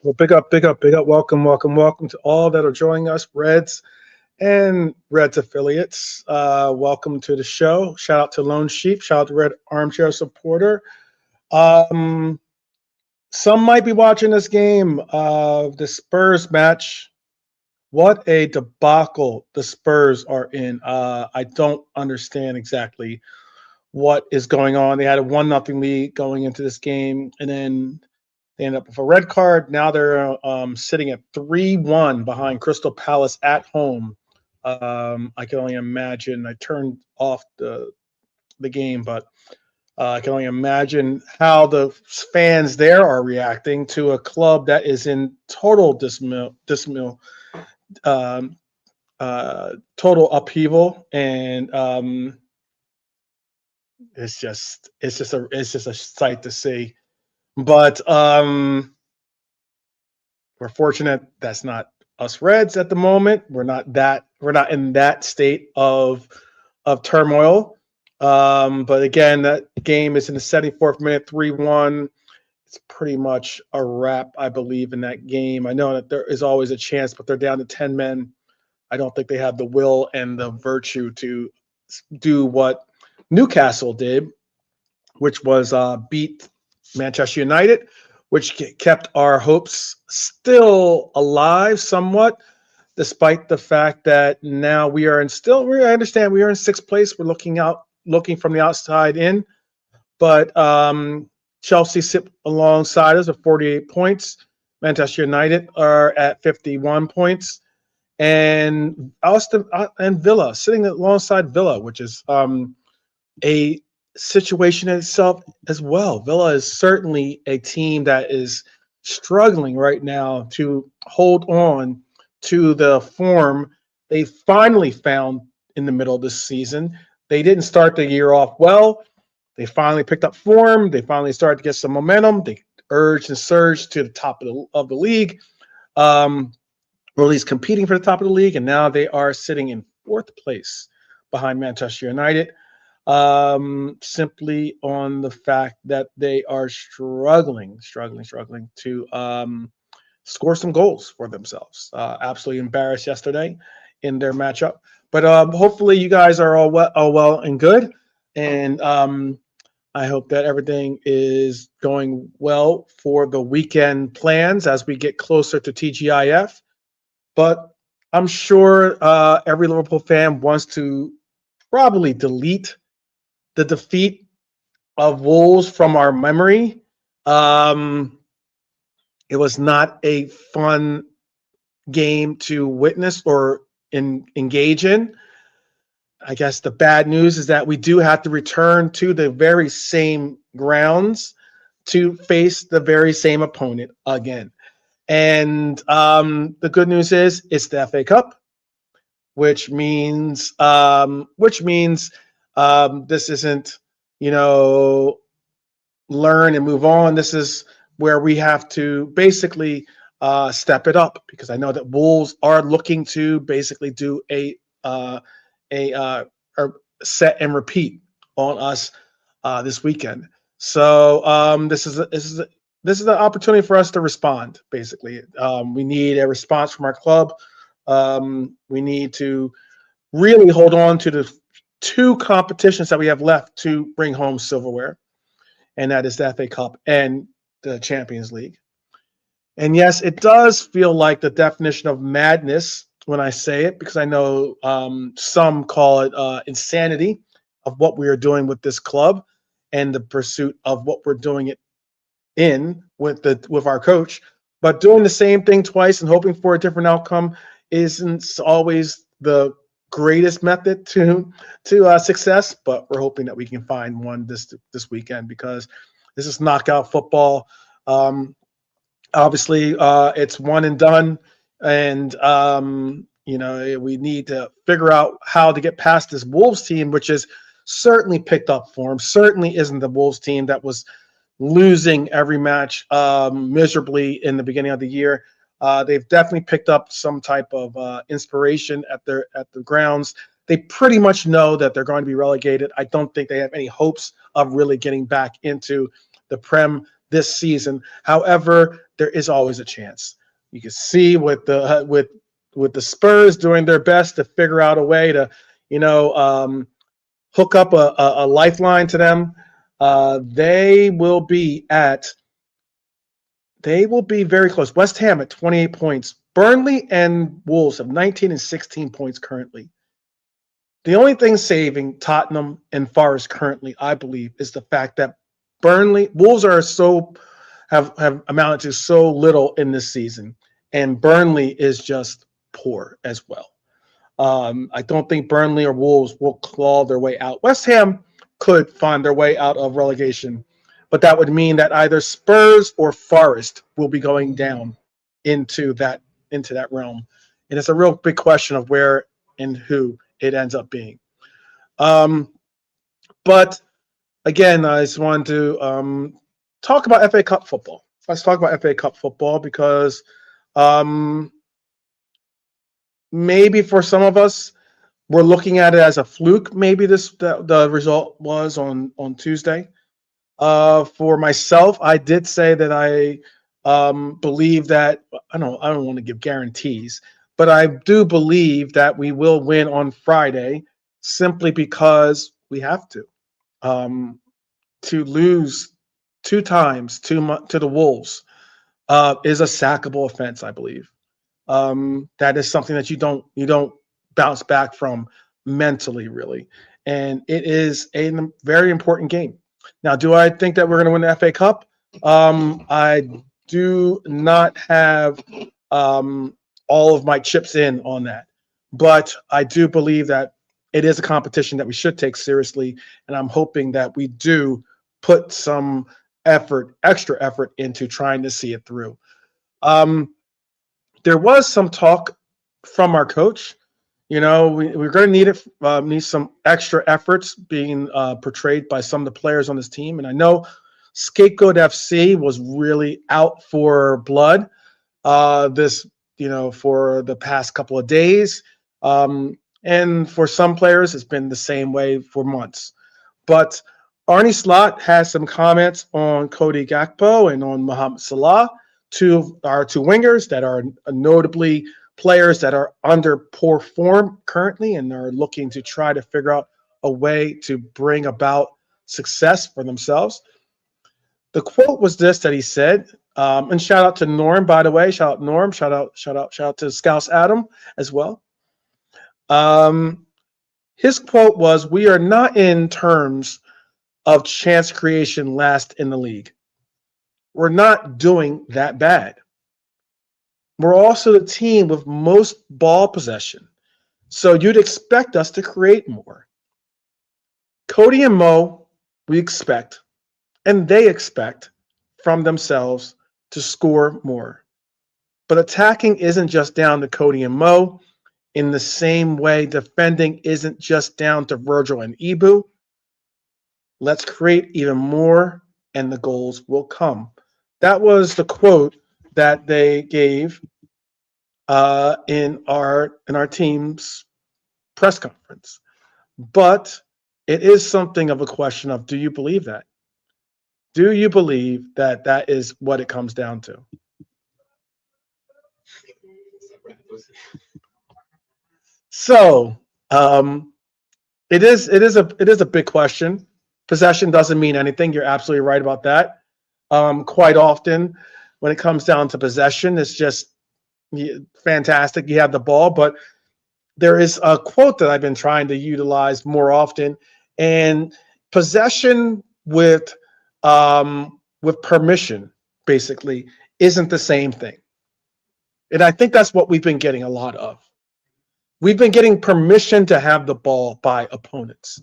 Well, big up, big up, big up. Welcome, welcome, welcome to all that are joining us, Reds and Reds affiliates. Welcome to the show. Shout out to Lone Sheep. Shout out to Red Armchair Supporter. Some might be watching this game of the Spurs match. What a debacle the Spurs are in. I don't understand exactly what is going on. They had a 1-0 lead going into this game, and then they end up with a red card. Now they're sitting at 3-1 behind Crystal Palace at home. I can only imagine. I turned off the game, but I can only imagine how the fans there are reacting to a club that is in total total upheaval, and it's just a sight to see. But we're fortunate that's not us Reds at the moment. We're not in that state of turmoil. But again, that game is in the 74th minute, 3-1. It's pretty much a wrap, I believe, in that game. I know that there is always a chance, but they're down to 10 men. I don't think they have the will and the virtue to do what Newcastle did, which was beat Manchester United, which kept our hopes still alive somewhat, despite the fact that now I understand we are in sixth place. We're looking from the outside in, but Chelsea sit alongside us with 48 points. Manchester United are at 51 points, and Villa sitting alongside Villa, which is a situation in itself as well. Villa is certainly a team that is struggling right now to hold on to the form they finally found in the middle of this season. They didn't start the year off well. They finally picked up form. They finally started to get some momentum. They urged and surged to the top of the league, or at least competing for the top of the league, and now they are sitting in fourth place behind Manchester United. Simply on the fact that they are struggling to score some goals for themselves. Absolutely embarrassed yesterday in their matchup. But hopefully you guys are all well and good. And I hope that everything is going well for the weekend plans as we get closer to TGIF. But I'm sure every Liverpool fan wants to probably delete the defeat of Wolves from our memory. It was not a fun game to witness or engage in. I guess the bad news is that we do have to return to the very same grounds to face the very same opponent again. And the good news is it's the FA Cup, which means this isn't, learn and move on. This is where we have to basically step it up, because I know that Wolves are looking to basically do a set and repeat on us this weekend. So this is an opportunity for us to respond. Basically, we need a response from our club. We need to really hold on to the two competitions that we have left to bring home silverware, and that is the FA Cup and the Champions League. And yes, it does feel like the definition of madness when I say it, because I know some call it insanity of what we are doing with this club and the pursuit of what we're doing it in with our coach. But doing the same thing twice and hoping for a different outcome isn't always the greatest method to success, but we're hoping that we can find one this weekend, because this is knockout football. Obviously, it's one and done, and we need to figure out how to get past this Wolves team, which is certainly picked up form. Certainly isn't the Wolves team that was losing every match miserably in the beginning of the year. They've definitely picked up some type of inspiration at the grounds. They pretty much know that they're going to be relegated. I don't think they have any hopes of really getting back into the Prem this season. However, there is always a chance. You can see with the Spurs doing their best to figure out a way to, hook up a lifeline to them. They will be very close. West Ham at 28 points. Burnley and Wolves have 19 and 16 points currently. The only thing saving Tottenham and Forest currently, I believe, is the fact that Wolves have amounted to so little in this season, and Burnley is just poor as well. I don't think Burnley or Wolves will claw their way out. West Ham could find their way out of relegation, but that would mean that either Spurs or Forest will be going down into that realm. And it's a real big question of where and who it ends up being. But again, I just wanted to talk about FA Cup football. Let's talk about FA Cup football because maybe for some of us, we're looking at it as a fluke. Maybe the result was on Tuesday. For myself, I did say that I believe that I don't want to give guarantees, but I do believe that we will win on Friday simply because we have to. To lose 2 times to the Wolves is a sackable offense, I believe. That is something that you don't bounce back from mentally, really. And it is a very important game. Now, do I think that we're going to win the FA Cup? I do not have all of my chips in on that. But I do believe that it is a competition that we should take seriously. And I'm hoping that we do put some extra effort into trying to see it through. There was some talk from our coach. We're going to need some extra efforts being portrayed by some of the players on this team. And I know Scapegoat FC was really out for blood for the past couple of days. And for some players, it's been the same way for months. But Arne Slot has some comments on Cody Gakpo and on Mohamed Salah, our two wingers that are notably players that are under poor form currently and are looking to try to figure out a way to bring about success for themselves. The quote was this that he said, and shout out to Norm, by the way. Shout out Norm. Shout out to Scouse Adam as well. His quote was, "We are not in terms of chance creation last in the league. We're not doing that bad. We're also the team with most ball possession, so you'd expect us to create more. Cody and Mo, we expect, and they expect from themselves to score more. But attacking isn't just down to Cody and Mo. In the same way, defending isn't just down to Virgil and Ibu. Let's create even more, and the goals will come." That was the quote that they gave in our team's press conference. But it is something of a question of, do you believe that? Do you believe that that is what it comes down to? So it is a big question. Possession doesn't mean anything. You're absolutely right about that. Quite often, when it comes down to possession, it's just fantastic. You have the ball, but there is a quote that I've been trying to utilize more often, and possession with permission basically isn't the same thing. And I think that's what we've been getting a lot of. We've been getting permission to have the ball by opponents.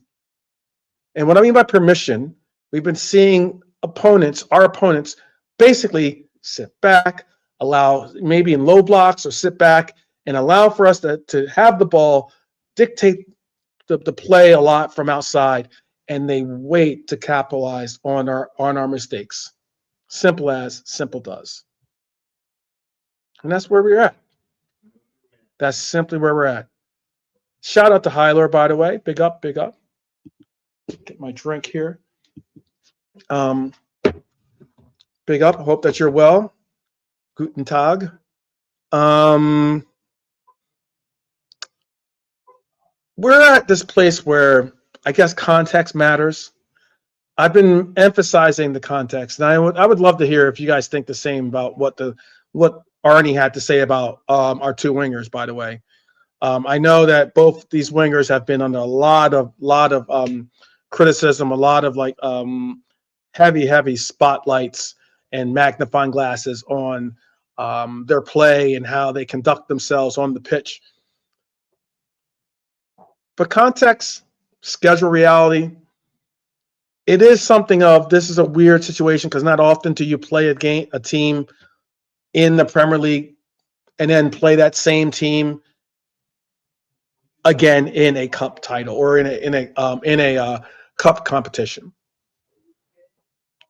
And what I mean by permission, we've been seeing our opponents basically sit back, allow maybe in low blocks or sit back and allow for us to have the ball, dictate the play a lot from outside, and they wait to capitalize on our mistakes. Simple as simple does. And that's where we're at. That's simply where we're at. Shout out to Hyler, by the way. Big up, big up. Get my drink here. Big up. I hope that you're well. Guten Tag. We're at this place where I guess context matters. I've been emphasizing the context, and I would love to hear if you guys think the same about what Arnie had to say about our two wingers. By the way, I know that both these wingers have been under a lot of criticism, a lot of heavy spotlights and magnifying glasses on their play and how they conduct themselves on the pitch. But context, schedule reality, it is something of this is a weird situation because not often do you play a team in the Premier League and then play that same team again in a cup title or in a cup competition.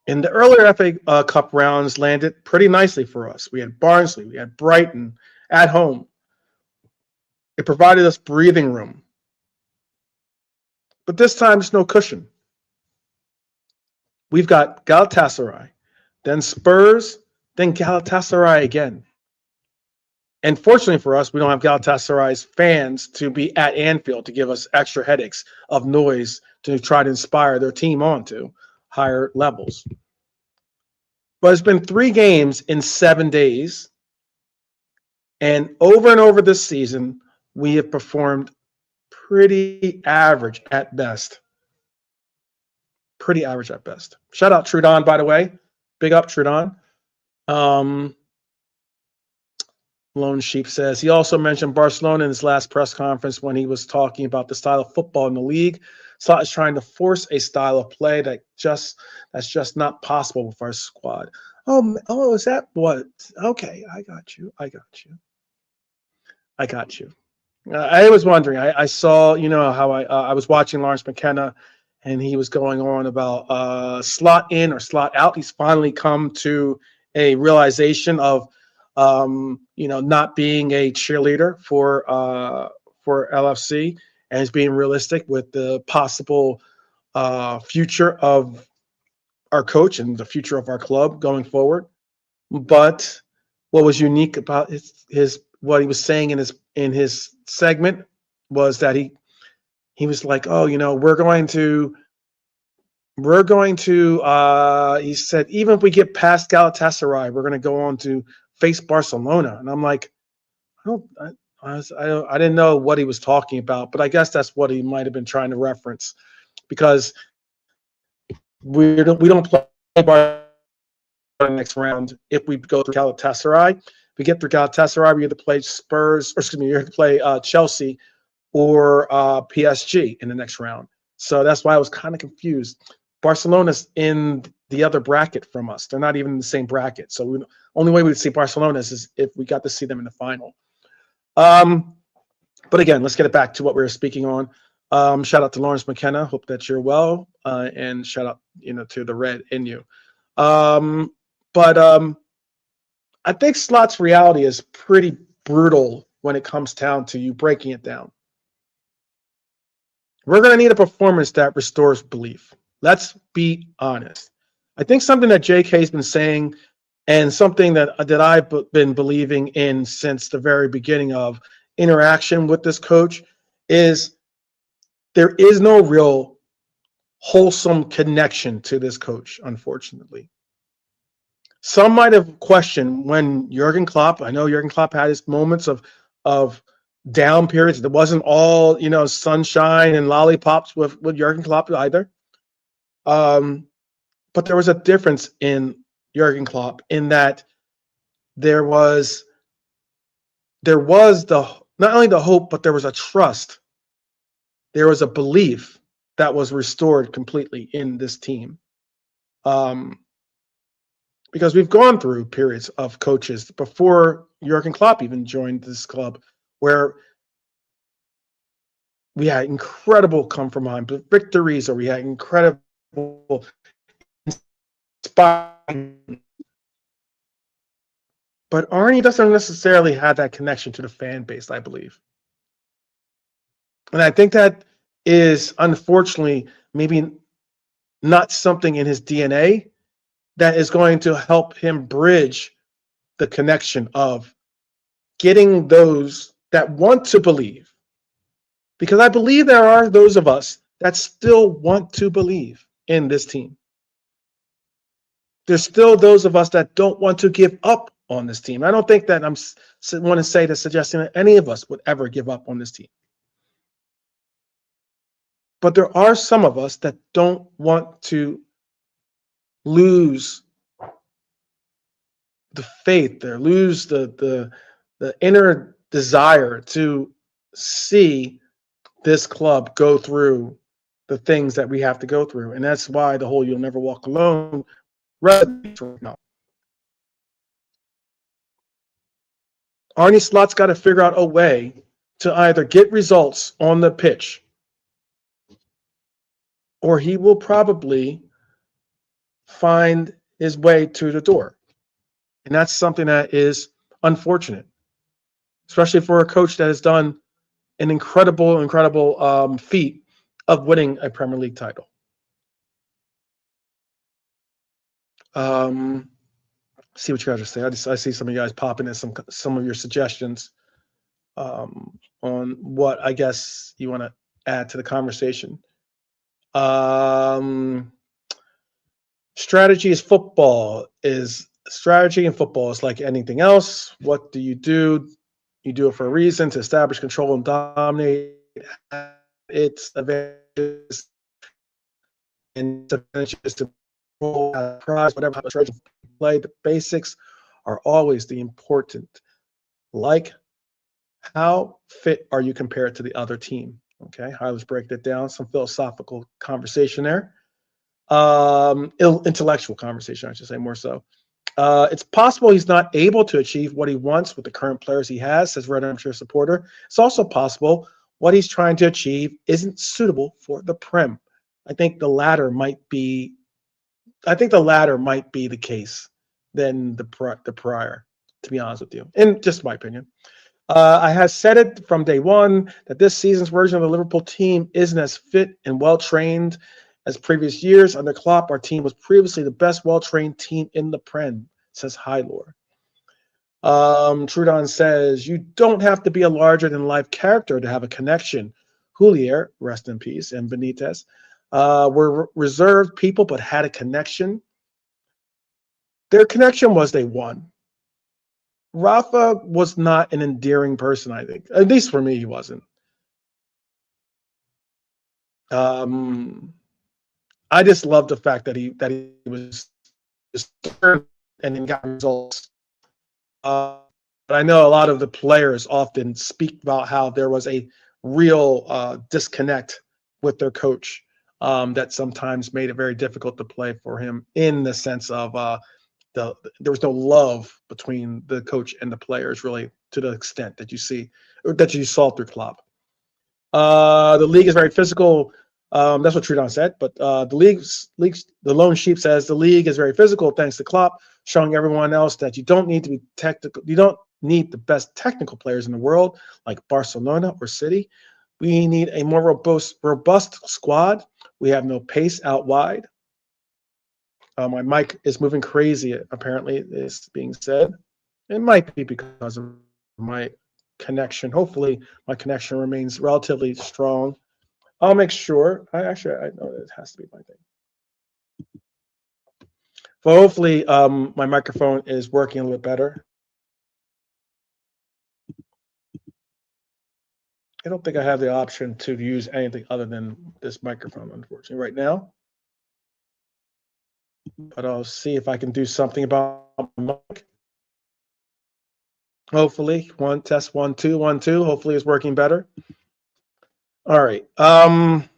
In the earlier FA Cup rounds landed pretty nicely for us. We had Barnsley, we had Brighton at home. It provided us breathing room. But this time, there's no cushion. We've got Galatasaray, then Spurs, then Galatasaray again. And fortunately for us, we don't have Galatasaray's fans to be at Anfield to give us extra headaches of noise to try to inspire their team on to higher levels. But it's been 3 games in 7 days. And over this season, we have performed pretty average at best. Pretty average at best. Shout out Trudon, by the way. Big up Trudon. Lone Sheep says he also mentioned Barcelona in his last press conference when he was talking about the style of football in the league. Slot is trying to force a style of play that's just not possible with our squad. Oh, is that what? Okay, I got you. I was wondering. I saw, how I was watching Lawrence McKenna, and he was going on about slot in or slot out. He's finally come to a realization of, not being a cheerleader for LFC, and is being realistic with the possible future of our coach and the future of our club going forward. But what was unique about his what he was saying in his segment was that he was like, we're going to he said, even if we get past Galatasaray, we're going to go on to face Barcelona. And I'm like, I didn't know what he was talking about, but I guess that's what he might have been trying to reference, because we don't play Barcelona next round if we go through Galatasaray. If we get through Galatasaray, we either play you have to play Chelsea or PSG in the next round. So that's why I was kind of confused. Barcelona's in the other bracket from us. They're not even in the same bracket. So the only way we would see Barcelona is if we got to see them in the final. But again, let's get it back to what we were speaking on. Shout out to Lawrence McKenna. Hope that you're well. And shout out, to the red in you. But I think Slot's reality is pretty brutal when it comes down to you breaking it down. We're going to need a performance that restores belief. Let's be honest. I think something that JK has been saying, and something that I've been believing in since the very beginning of interaction with this coach, is there is no real wholesome connection to this coach, unfortunately. Some might have questioned when Jurgen Klopp, I know Jurgen Klopp had his moments of down periods. It wasn't all, sunshine and lollipops with Jurgen Klopp either. But there was a difference in Jurgen Klopp in that there was not only the hope, but there was a trust. There was a belief that was restored completely in this team. Because we've gone through periods of coaches before Jurgen Klopp even joined this club where we had incredible come from behind victories, or we had incredible inspiring. But Arnie doesn't necessarily have that connection to the fan base, I believe. And I think that is, unfortunately, maybe not something in his DNA that is going to help him bridge the connection of getting those that want to believe. Because I believe there are those of us that still want to believe in this team. There's still those of us that don't want to give up on this team. I don't think that want to say that suggesting that any of us would ever give up on this team. But there are some of us that don't want to lose the faith there, lose the inner desire to see this club go through the things that we have to go through. And that's why the whole "you'll never walk alone" resonates right now. Arne Slot's got to figure out a way to either get results on the pitch, or he will probably find his way to the door. And that's something that is unfortunate, especially for a coach that has done an incredible feat of winning a Premier League title. See what you guys are saying. I see some of you guys popping in some of your suggestions on what I guess you want to add to the conversation. Strategy and football is like anything else. What do? You do it for a reason, to establish control and dominate its advantages and advantages to prize, whatever strategy play. The basics are always the important. Like, how fit are you compared to the other team? Okay, let's break that down. Some philosophical conversation there. Intellectual conversation, I should say, more so. It's possible he's not able to achieve what he wants with the current players he has, says Red Armchair supporter. It's also possible what he's trying to achieve isn't suitable for the Prem. I think the latter might be the case than the prior, to be honest with you, in just my opinion. I have said it from day one that this season's version of the Liverpool team isn't as fit and well-trained as previous years. Under Klopp, our team was previously the best well-trained team in the Prem, says Hylor. Trudon says, you don't have to be a larger-than-life character to have a connection. Julier, rest in peace, and Benitez were reserved people but had a connection. Their connection was they won. Rafa was not an endearing person, I think. At least for me, he wasn't. I just love the fact that he was stern and then got results. But I know a lot of the players often speak about how there was a real disconnect with their coach that sometimes made it very difficult to play for him, in the sense of there was no love between the coach and the players, really, to the extent that you saw through Klopp. The league is very physical. That's what Trudon said. But the lone sheep says the league is very physical thanks to Klopp, showing everyone else that you don't need to be technical. You don't need the best technical players in the world like Barcelona or City. We need a more robust squad. We have no pace out wide. My mic is moving crazy, apparently, is being said. It might be because of my connection. Hopefully, my connection remains relatively strong. I'll make sure. I know it has to be my thing. But hopefully, my microphone is working a little better. I don't think I have the option to use anything other than this microphone, unfortunately, right now. But I'll see if I can do something about my mic. Hopefully, test 1 2 1 2. Hopefully, it's working better. All right. Back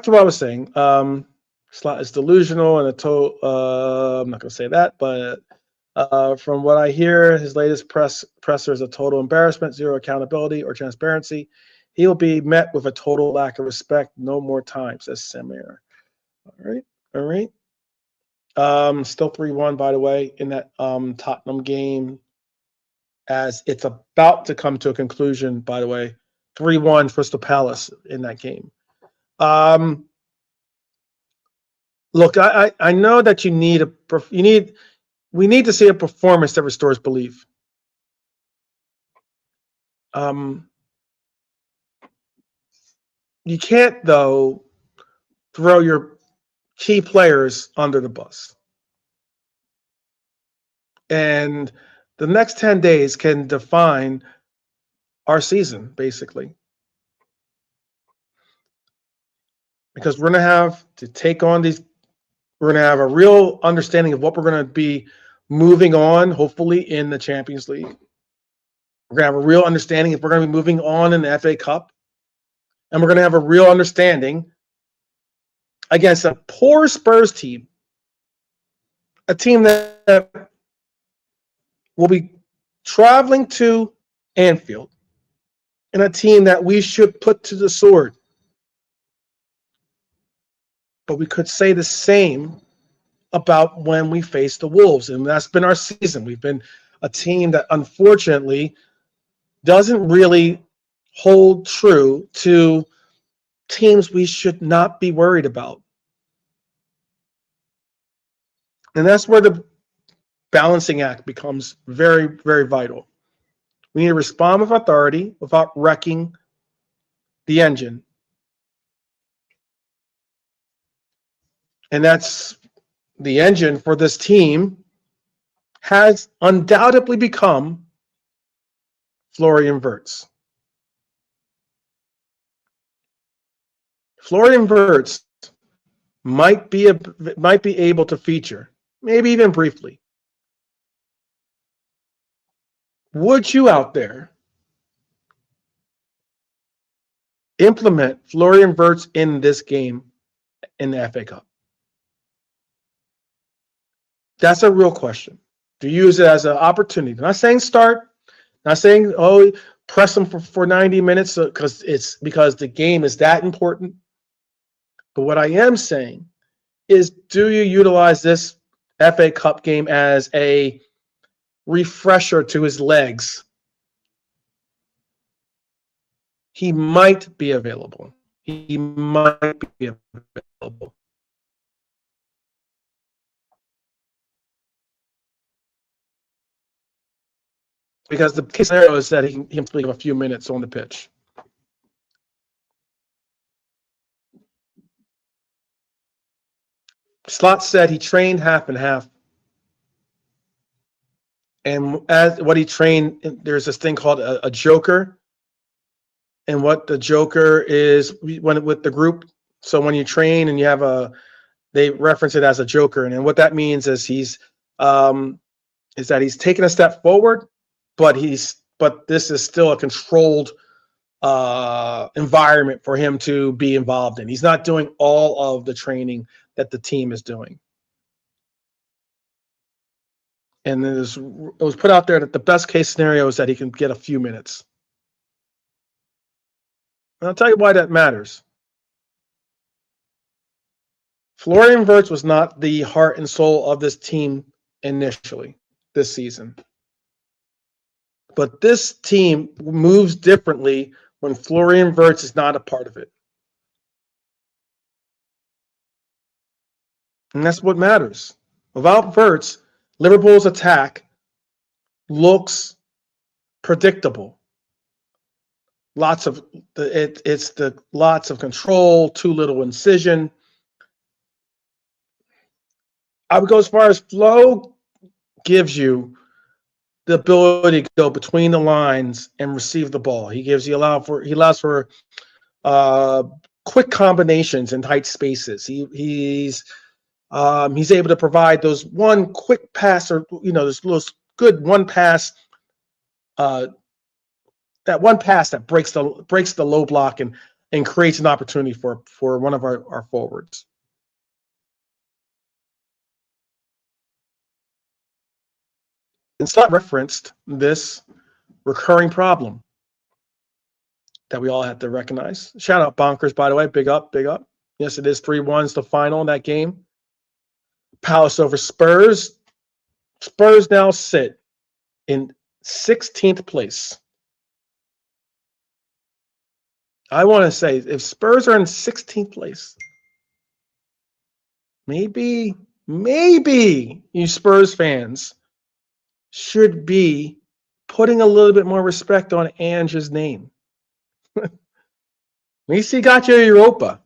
to what I was saying. Slot is delusional and I'm not going to say that, but from what I hear, his latest presser is a total embarrassment, zero accountability or transparency. He will be met with a total lack of respect. No more time, says Samir. All right. Still 3-1, by the way, in that Tottenham game, as it's about to come to a conclusion, by the way. 3-1 Crystal Palace in that game. Look, I know that we need to see a performance that restores belief. You can't, though, throw your key players under the bus. And the next 10 days can define our season, basically. Because we're going to have to take on these, we're going to have a real understanding of what we're going to be moving on, hopefully, in the Champions League. We're going to have a real understanding if we're going to be moving on in the FA Cup. And we're going to have a real understanding against a poor Spurs team, a team that will be traveling to Anfield, and a team that we should put to the sword. But we could say the same about when we face the Wolves, and that's been our season. We've been a team that unfortunately doesn't really hold true to teams we should not be worried about. And that's where the balancing act becomes very, very vital. We need to respond with authority without wrecking the engine. And that's the engine for this team has undoubtedly become Florian Wirtz. Florian Wirtz might be able to feature, maybe even briefly. Would you out there implement Florian Wirtz in this game in the FA Cup? That's a real question. Do you use it as an opportunity? I'm not saying start, not saying, press him for 90 minutes because the game is that important. But what I am saying is, do you utilize this FA Cup game as a refresher to his legs? He might be available. He might be available. Because the case scenario is that he can have a few minutes on the pitch. Slot said he trained half and half. And as what he trained, there's this thing called a joker. And what the joker is when with the group. So when you train and you have they reference it as a joker. And what that means is is that he's taken a step forward, but this is still a controlled environment for him to be involved in. He's not doing all of the training that the team is doing. And it was put out there that the best case scenario is that he can get a few minutes. And I'll tell you why that matters. Florian Wirtz was not the heart and soul of this team initially this season. But this team moves differently when Florian Wirtz is not a part of it. And that's what matters. Without Wirtz, Liverpool's attack looks predictable. Lots of control, too little incision. I would go as far as Flo gives you the ability to go between the lines and receive the ball. He allows for quick combinations in tight spaces. He's able to provide those one quick pass, or those good one pass. That one pass that breaks the low block and creates an opportunity for one of our forwards. It's not referenced this recurring problem that we all have to recognize. Shout out Bonkers, by the way. Big up, big up. Yes, it is 3-1 is the final in that game. Palace over Spurs. Spurs now sit in 16th place. I want to say, if Spurs are in 16th place, maybe you Spurs fans should be putting a little bit more respect on Ange's name. At least he got you Europa.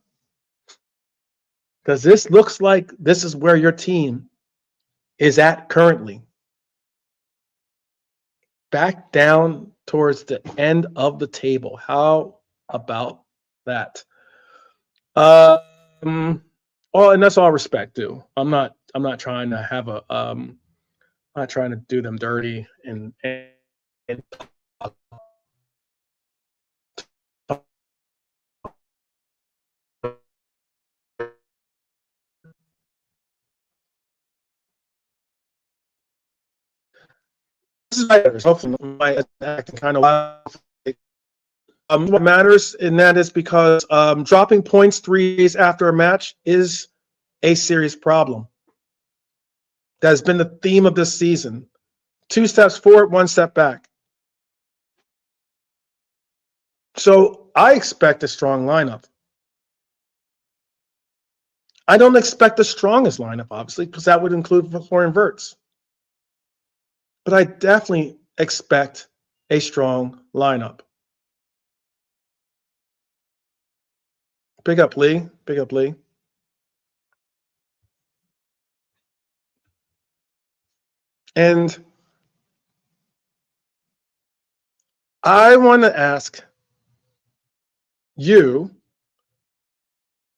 Because this looks like this is where your team is at currently. Back down towards the end of the table. How about that? Well, and that's all respect, too. I'm not trying to have a I'm not trying to do them dirty and this is my acting kind of wild. What matters, and that is because dropping points 3 days after a match is a serious problem. That has been the theme of this season. 2 steps forward, 1 step back. So I expect a strong lineup. I don't expect the strongest lineup, obviously, because that would include Florian Wirtz. But I definitely expect a strong lineup. Big up, Lee. Big up, Lee. And I want to ask you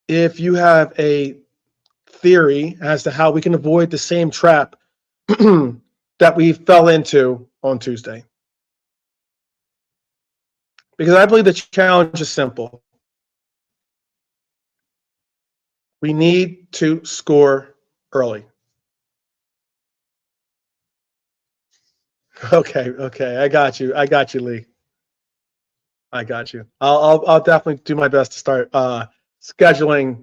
if you have a theory as to how we can avoid the same trap that we fell into on Tuesday. Because I believe the challenge is simple. We need to score early. Okay. I got you, Lee. I got you. I'll definitely do my best to start scheduling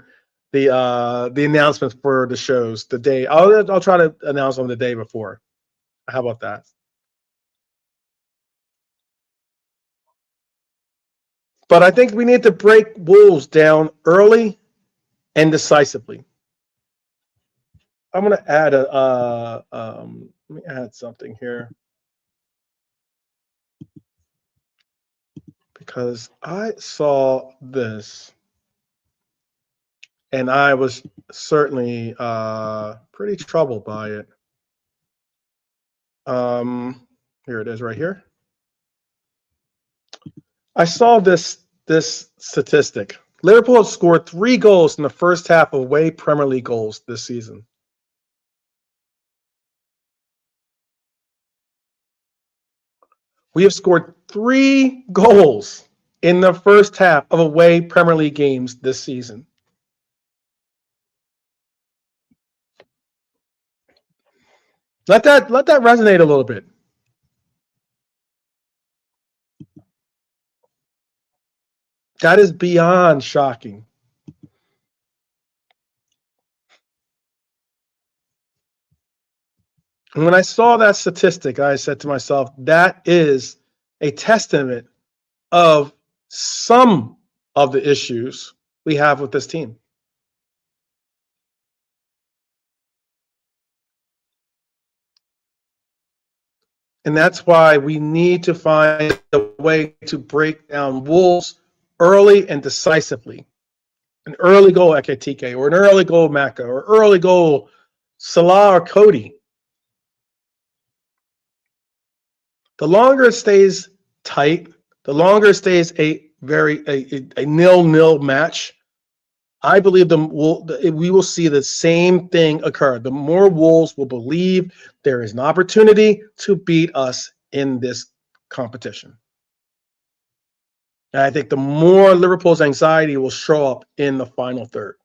the announcements for the shows the day. I'll try to announce them the day before. How about that? But I think we need to break Wolves down early and decisively. I'm going to add let me add something here. Because I saw this and I was certainly pretty troubled by it. Here it is right here. I saw this statistic. Liverpool have scored 3 goals in the first half of away Premier League goals this season. We have scored 3 goals in the first half of away Premier League games this season. Let that resonate a little bit. That is beyond shocking. And when I saw that statistic, I said to myself, that is a testament of some of the issues we have with this team. And that's why we need to find a way to break down Wolves early and decisively. An early goal Ekitike, or an early goal Maka, or early goal Salah or Cody. The longer it stays tight, the longer it stays a 0-0 match, I believe we will see the same thing occur. The more Wolves will believe there is an opportunity to beat us in this competition. And I think the more Liverpool's anxiety will show up in the final third.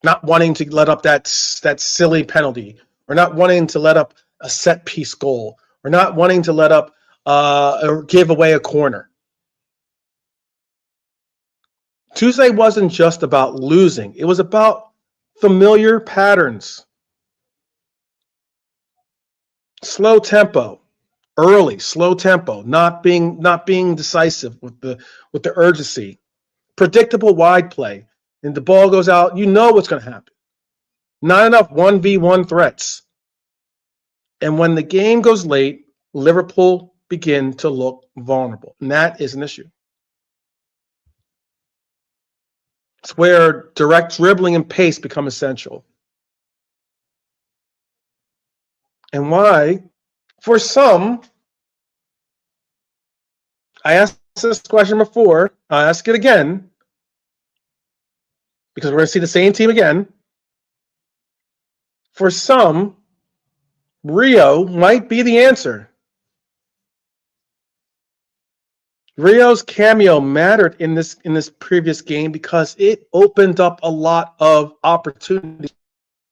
Not wanting to let up that silly penalty, or not wanting to let up a set piece goal, or not wanting to let up or give away a corner. Tuesday wasn't just about losing. It was about familiar patterns. Slow tempo, early, slow tempo, not being decisive with the urgency. Predictable wide play. And the ball goes out, you know what's going to happen. Not enough 1v1 threats. And when the game goes late, Liverpool begin to look vulnerable. And that is an issue. It's where direct dribbling and pace become essential. And why? For some, I asked this question before, I'll ask it again, because we're going to see the same team again. For some, Rio might be the answer. Rio's cameo mattered in this previous game because it opened up a lot of opportunity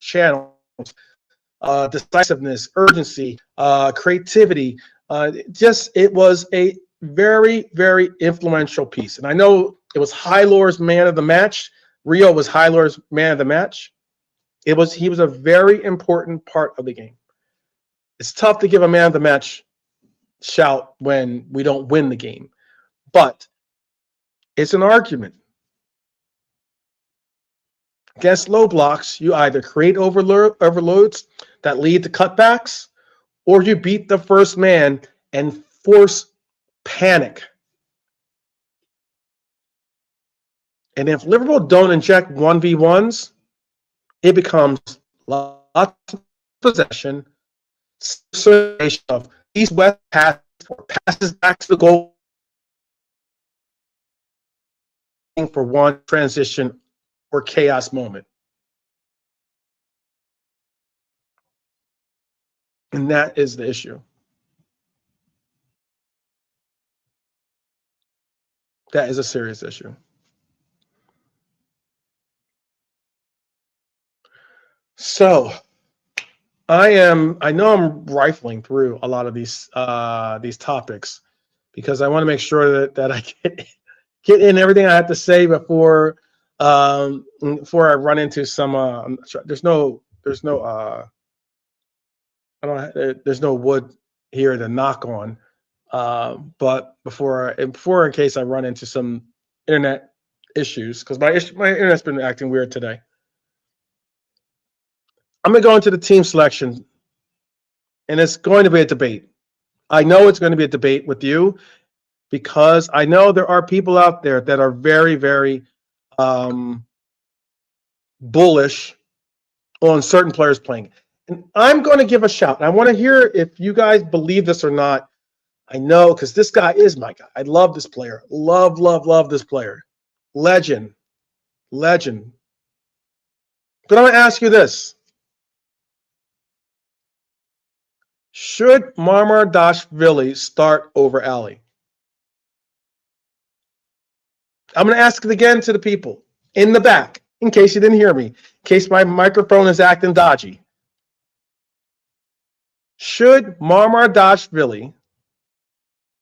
channels, decisiveness, urgency, creativity. It was a very, very influential piece. And I know it was Hylor's man of the match. Rio was Hylor's man of the match. He was a very important part of the game. It's tough to give a man of the match shout when we don't win the game. But it's an argument. Against low blocks, you either create overloads that lead to cutbacks, or you beat the first man and force panic. And if Liverpool don't inject 1v1s, it becomes lots of possession, of east-west passes back to the goal for one transition or chaos moment. And that is the issue. That is a serious issue. So I know I'm rifling through a lot of these topics because I want to make sure that I get in everything I have to say before I run into some. There's no wood here to knock on. But before in case I run into some internet issues, because my internet's been acting weird today. I'm going to go into the team selection, and it's going to be a debate. I know it's going to be a debate with you because I know there are people out there that are very, very bullish on certain players playing. And I'm going to give a shout. I want to hear if you guys believe this or not. I know, because this guy is my guy. I love this player. Love this player. Legend. But I'm going to ask you this. Should Mamardashvili start over Ali? I'm going to ask it again to the people in the back, in case you didn't hear me, in case my microphone is acting dodgy. Should Mamardashvili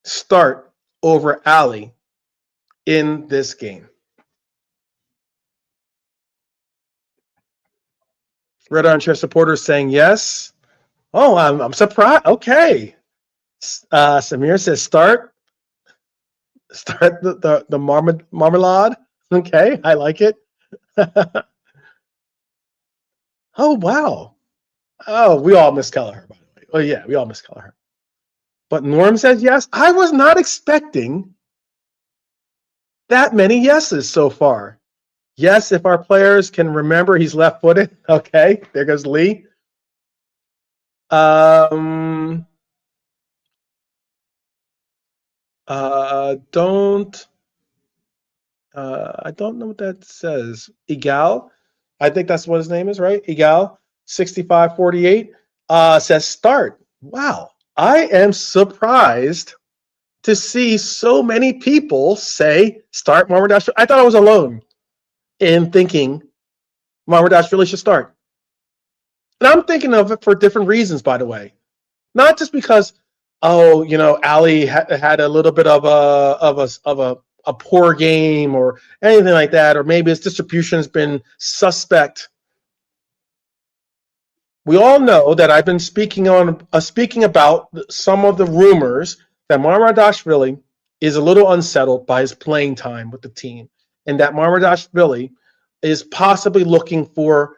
start over Ali in this game? Red Armchair supporters saying yes. Oh, I'm surprised. Okay. Samir says start the marmalade. Okay, I like it. Oh, wow. Oh, we all miss Kelleher, by the way. Oh, yeah, we all miss Kelleher. But Norm says yes. I was not expecting that many yeses so far. Yes, if our players can remember he's left-footed. Okay, there goes Lee. I don't know what that says. Igal, I think that's what his name is, right? Igal 6548 says start. Wow, I am surprised to see so many people say start Mamardashvili. I thought I was alone in thinking Mamardashvili should start. And I'm thinking of it for different reasons, by the way. Not just because, Ali had a little bit of a poor game or anything like that, or maybe his distribution has been suspect. We all know that I've been speaking about some of the rumors that Mamardashvili is a little unsettled by his playing time with the team, and that Mamardashvili is possibly looking for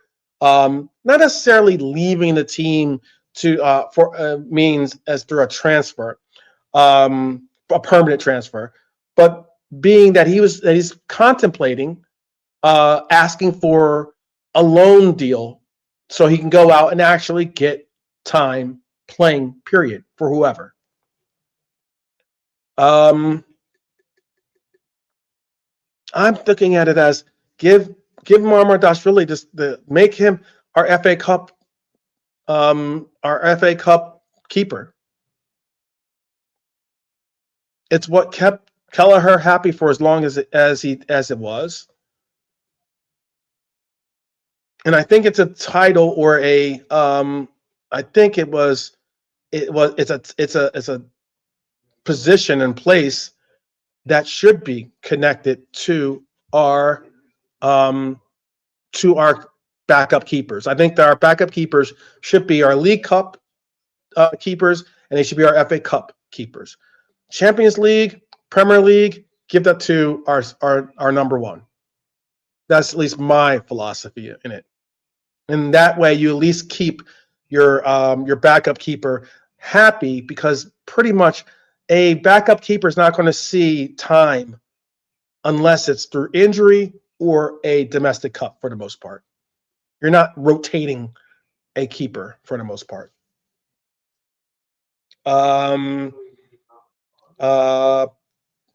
not necessarily leaving the team to for means as through a transfer, a permanent transfer, but being that he's contemplating asking for a loan deal so he can go out and actually get time playing, period, for whoever. I'm looking at it as give Mamardashvili just make him our FA Cup keeper. It's what kept Kelleher happy for as long as it was. And I think it's a title or a I think it's a position in place that should be connected to our backup keepers. I think that our backup keepers should be our League Cup keepers, and they should be our FA Cup keepers. Champions League, Premier League, give that to our number one. That's at least my philosophy in it. And that way, you at least keep your backup keeper happy, because pretty much a backup keeper is not going to see time unless it's through injury or a domestic cup for the most part. You're not rotating a keeper for the most part.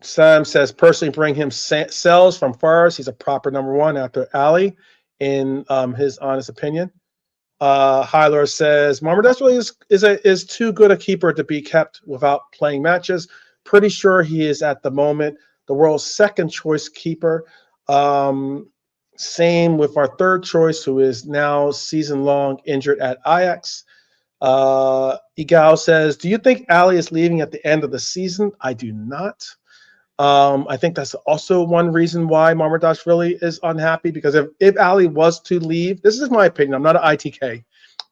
Sam says, personally bring him Sells from Forest. He's a proper number one after Ali, in his honest opinion. Hyler says, Mamardashvili is too good a keeper to be kept without playing matches. Pretty sure he is at the moment the world's second choice keeper. Same with our third choice, who is now season-long injured at Ajax. Igal says, do you think Ali is leaving at the end of the season? I do not. I think that's also one reason why Mamardashvili is unhappy, because if Ali was to leave, this is my opinion, I'm not an ITK,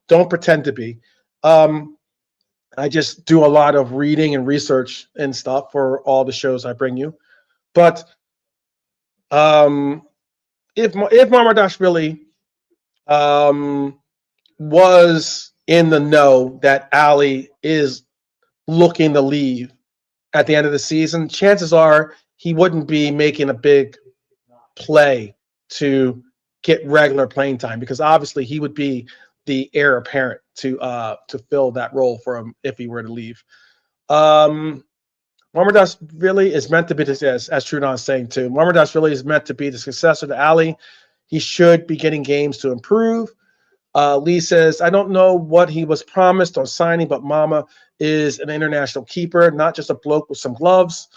don't pretend to be. I just do a lot of reading and research and stuff for all the shows I bring you. But if Mamardashvili was in the know that Ali is looking to leave at the end of the season, chances are he wouldn't be making a big play to get regular playing time, because obviously he would be the heir apparent to fill that role for him if he were to leave. Mamardashvili is meant to be this, as Trudon is saying too. Mamardashvili is meant to be the successor to Ali. He should be getting games to improve. Lee says, I don't know what he was promised on signing, but Mama is an international keeper, not just a bloke with some gloves.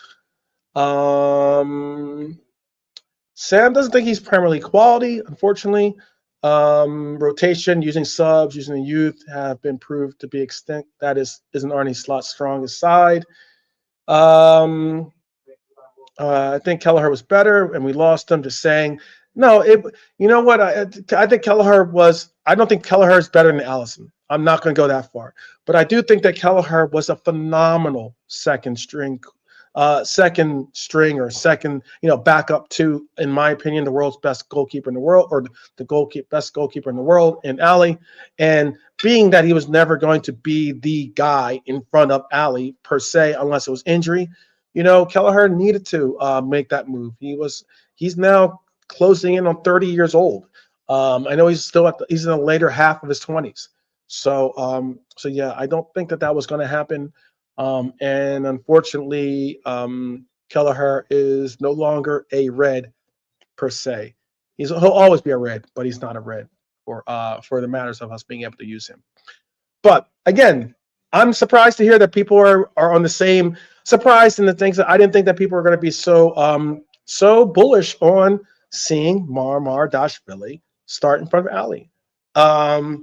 Sam doesn't think he's Premier League quality, unfortunately. Rotation, using subs, using the youth have been proved to be extinct. That isn't Arne Slot's strongest side. I think Kelleher was better, and we lost him. Just saying. No, you know what? I think Kelleher was. I don't think Kelleher is better than Allison. I'm not going to go that far, but I do think that Kelleher was a phenomenal second string or second, backup to, in my opinion, the world's best goalkeeper in the world, or the best goalkeeper in the world in Ali. And being that he was never going to be the guy in front of Ali per se, unless it was injury, Kelleher needed to make that move. He's now closing in on 30 years old. I know he's still he's in the later half of his 20s. So yeah, I don't think that was going to happen. And unfortunately, Kelleher is no longer a red per se. He'll always be a red, but he's not a red for the matters of us being able to use him. But again, I'm surprised to hear that people are on the same, surprised in the things that I didn't think that people were going to be so bullish on seeing Mamardashvili start in front of Ali. I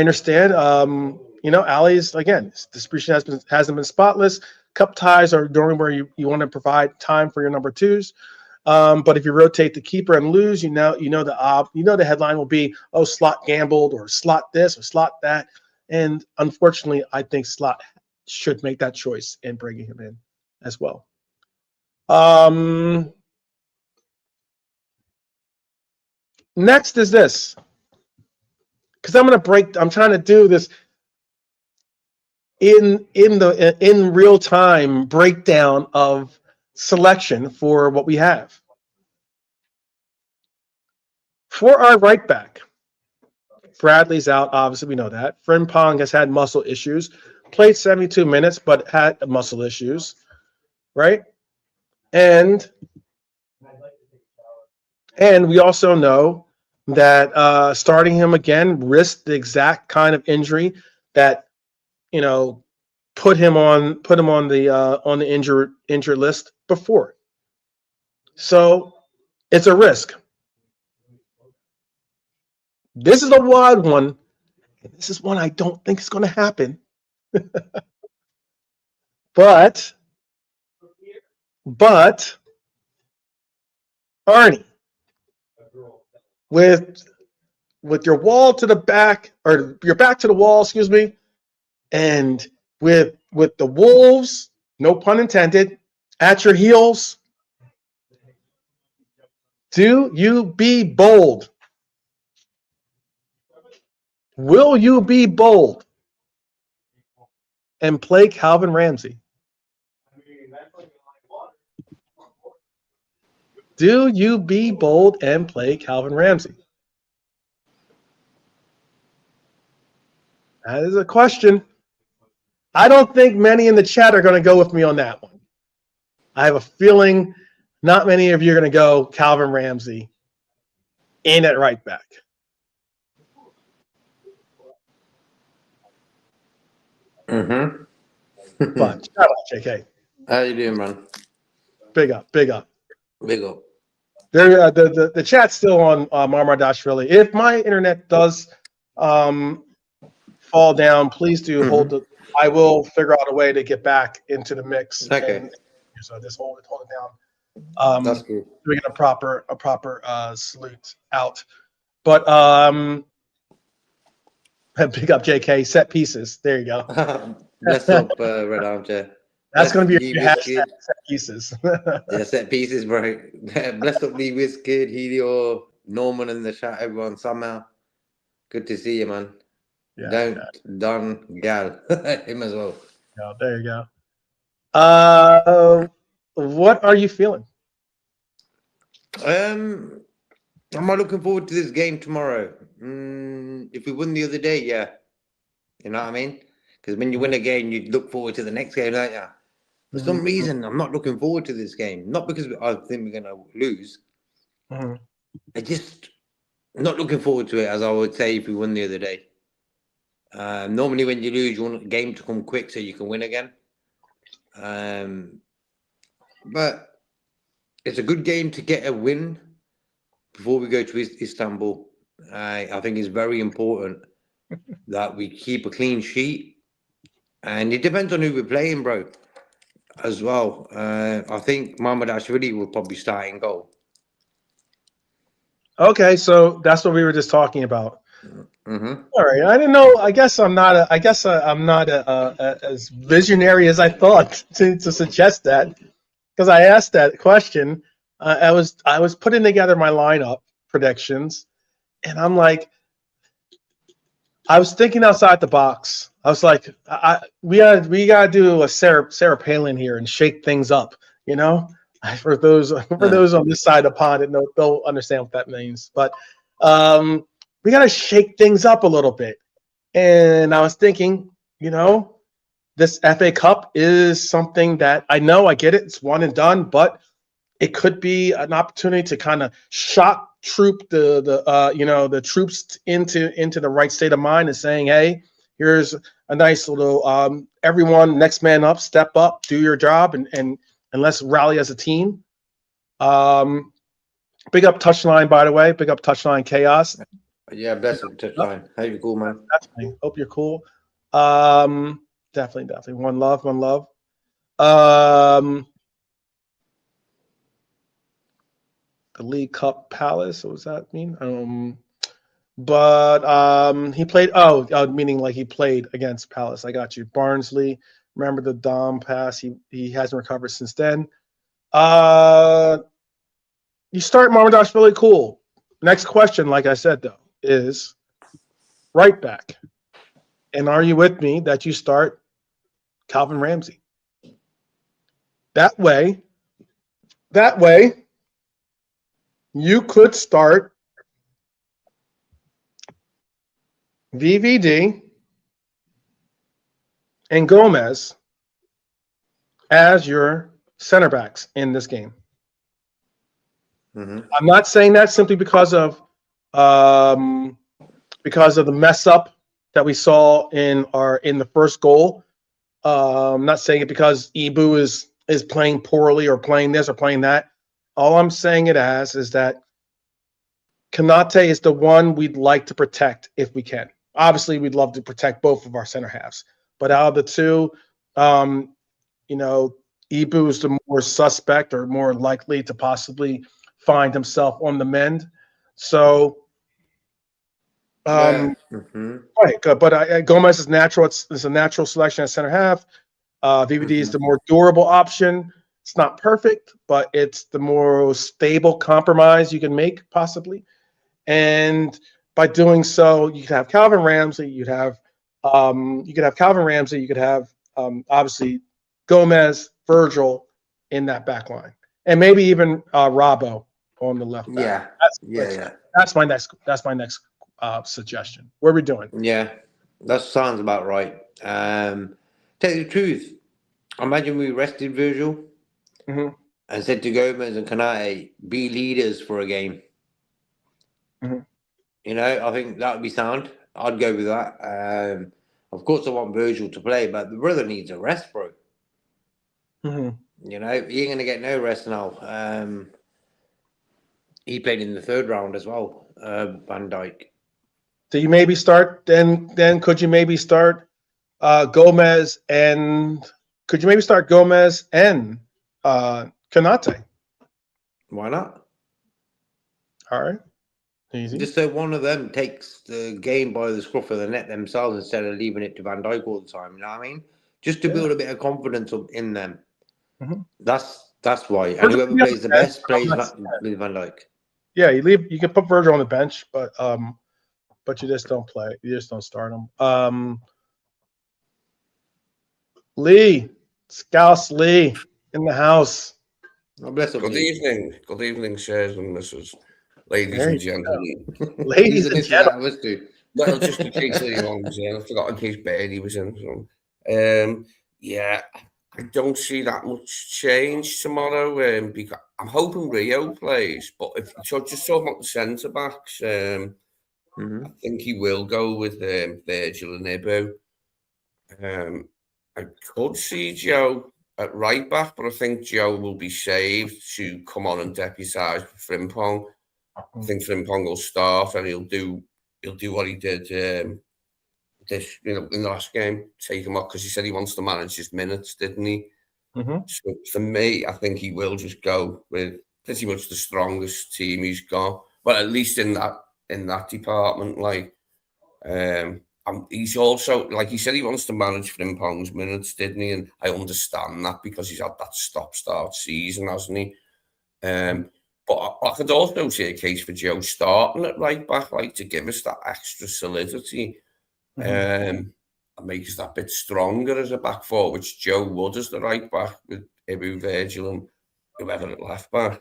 understand. Ali's, again, his distribution hasn't been spotless. Cup ties are during where you want to provide time for your number twos. But if you rotate the keeper and lose, the headline will be, oh, Slot gambled, or Slot this or Slot that. And unfortunately, I think Slot should make that choice in bringing him in as well. Next is this. because I'm trying to do this in real time breakdown of selection for what we have. For our right back, Bradley's out. Obviously, we know that. Frimpong has had muscle issues. Played 72 minutes, but had muscle issues, right? And we also know that starting him again risked the exact kind of injury that put him on the injured list before. So it's a risk. This is a wild one. This is one I don't think is going to happen. But Arnie, with your wall to the back, or your back to the wall, excuse me, and with the Wolves, no pun intended, at your heels, do you be bold? Will you be bold and play Calvin Ramsey? Do you be bold and play Calvin Ramsey? That is a question. I don't think many in the chat are going to go with me on that one. I have a feeling not many of you are going to go Calvin Ramsey in at right back. But shout out, JK. How you doing, man? Big up. Big up. There, the chat's still on Mamardashvili. If my internet does fall down, please do hold the. I will figure out a way to get back into the mix. Okay. So just hold it down. That's good. Doing a proper salute out. But pick up JK set pieces. There you go. Bless up, Red Armchair. That's going to be your hashtag, set pieces. Yeah, set pieces, bro. Bless up, Lee Wizkid, Helio, Norman in the chat, everyone somehow. Good to see you, man. Yeah, Don Gal. Him as well. Yeah, there you go. What are you feeling? I'm not looking forward to this game tomorrow. If we win the other day, yeah. You know what I mean? Because when you win a game, you look forward to the next game, don't you? For some reason, I'm not looking forward to this game. Not because I think we're going to lose. I just not looking forward to it, as I would say if we won the other day. Normally, when you lose, you want a game to come quick so you can win again. But it's a good game to get a win before we go to Istanbul. I think it's very important that we keep a clean sheet. And it depends on who we're playing, bro, as well. I think Mamardashvili will probably start in goal. Okay, so that's what we were just talking about. All right, I didn't know. I guess I'm not as visionary as I thought to suggest that, because I asked that question. I was putting together my lineup predictions, and I'm like, I was thinking outside the box. I was like, we gotta do a Sarah Palin here and shake things up, you know. For those on this side of the pond, they'll understand what that means. But we gotta shake things up a little bit. And I was thinking, this FA Cup is something that I know, I get it, it's one and done, but it could be an opportunity to kind of shock troop the troops into the right state of mind and saying, hey, here's a nice little everyone, next man up, step up, do your job, and let's rally as a team. Big up Touchline, by the way. Big up Touchline Chaos. Yeah, bless up Touchline. How you cool, man? Definitely. Hope you're cool. Definitely. One love. The League Cup Palace. What does that mean? But he played. Meaning like he played against Palace. I got you. Barnsley. Remember the Dom pass? He hasn't recovered since then. You start Mamardashvili, cool. Next question, like I said though, is right back. And are you with me that you start Calvin Ramsey? That way, you could start VVD and Gomez as your center backs in this game. Mm-hmm. I'm not saying that simply because of the mess up that we saw in the first goal. I'm not saying it because Ibu is playing poorly or playing this or playing that. All I'm saying it as is that Konate is the one we'd like to protect if we can. Obviously, we'd love to protect both of our center halves, but out of the two, Ibu is the more suspect or more likely to possibly find himself on the mend. So, Yeah. Mm-hmm. right, good. But Gomez is natural. It's a natural selection at center half. VVD is the more durable option. It's not perfect, but it's the more stable compromise you can make, possibly. And by doing so, you could have Calvin Ramsey. You could have obviously Gomez, Virgil in that back line, and maybe even Robbo on the left back. That's my next suggestion. What are we doing? Yeah, that sounds about right. Tell you the truth, imagine we rested Virgil and said to Gomez and Konate, be leaders for a game. You know, I think that would be sound. I'd go with that. Of course, I want Virgil to play, but the brother needs a rest, bro. You know, he ain't going to get no rest now. He played in the third round as well, Van Dijk. So you maybe start then could you maybe start Gomez and Konate? Why not? All right. Easy. Just so one of them takes the game by the scruff of the neck themselves instead of leaving it to Van Dijk all the time. You know what I mean? Just to build a bit of confidence in them. That's why. And whoever plays the best plays with Van Dijk. Yeah, you can put Virgil on the bench, but you just don't play. You just don't start him. Lee, Scouse Lee in the house. Oh, bless Good evening. Good evening, sirs and missus. Ladies and gentlemen. Ladies and gentlemen. Well, just in case anyone was in. I forgot in case Bernie was in. So, yeah, I don't see that much change tomorrow. Because I'm hoping Rio plays, but if you're just talking about the centre backs, I think he will go with Virgil and Ibu. I could see Joe at right back, but I think Joe will be saved to come on and deputise Frimpong. I think Frimpong will start and he'll do what he did in the last game, take him off because he said he wants to manage his minutes, didn't he? So for me, I think he will just go with pretty much the strongest team he's got. Well, at least in that department, like he's also, like he said, he wants to manage Frimpong's minutes, didn't he? And I understand that because he's had that stop-start season, hasn't he? But I could also see a case for Joe starting at right back, like to give us that extra solidity and make us that bit stronger as a back four, which Joe would as the right back with Ibu, Virgil and whoever at left back.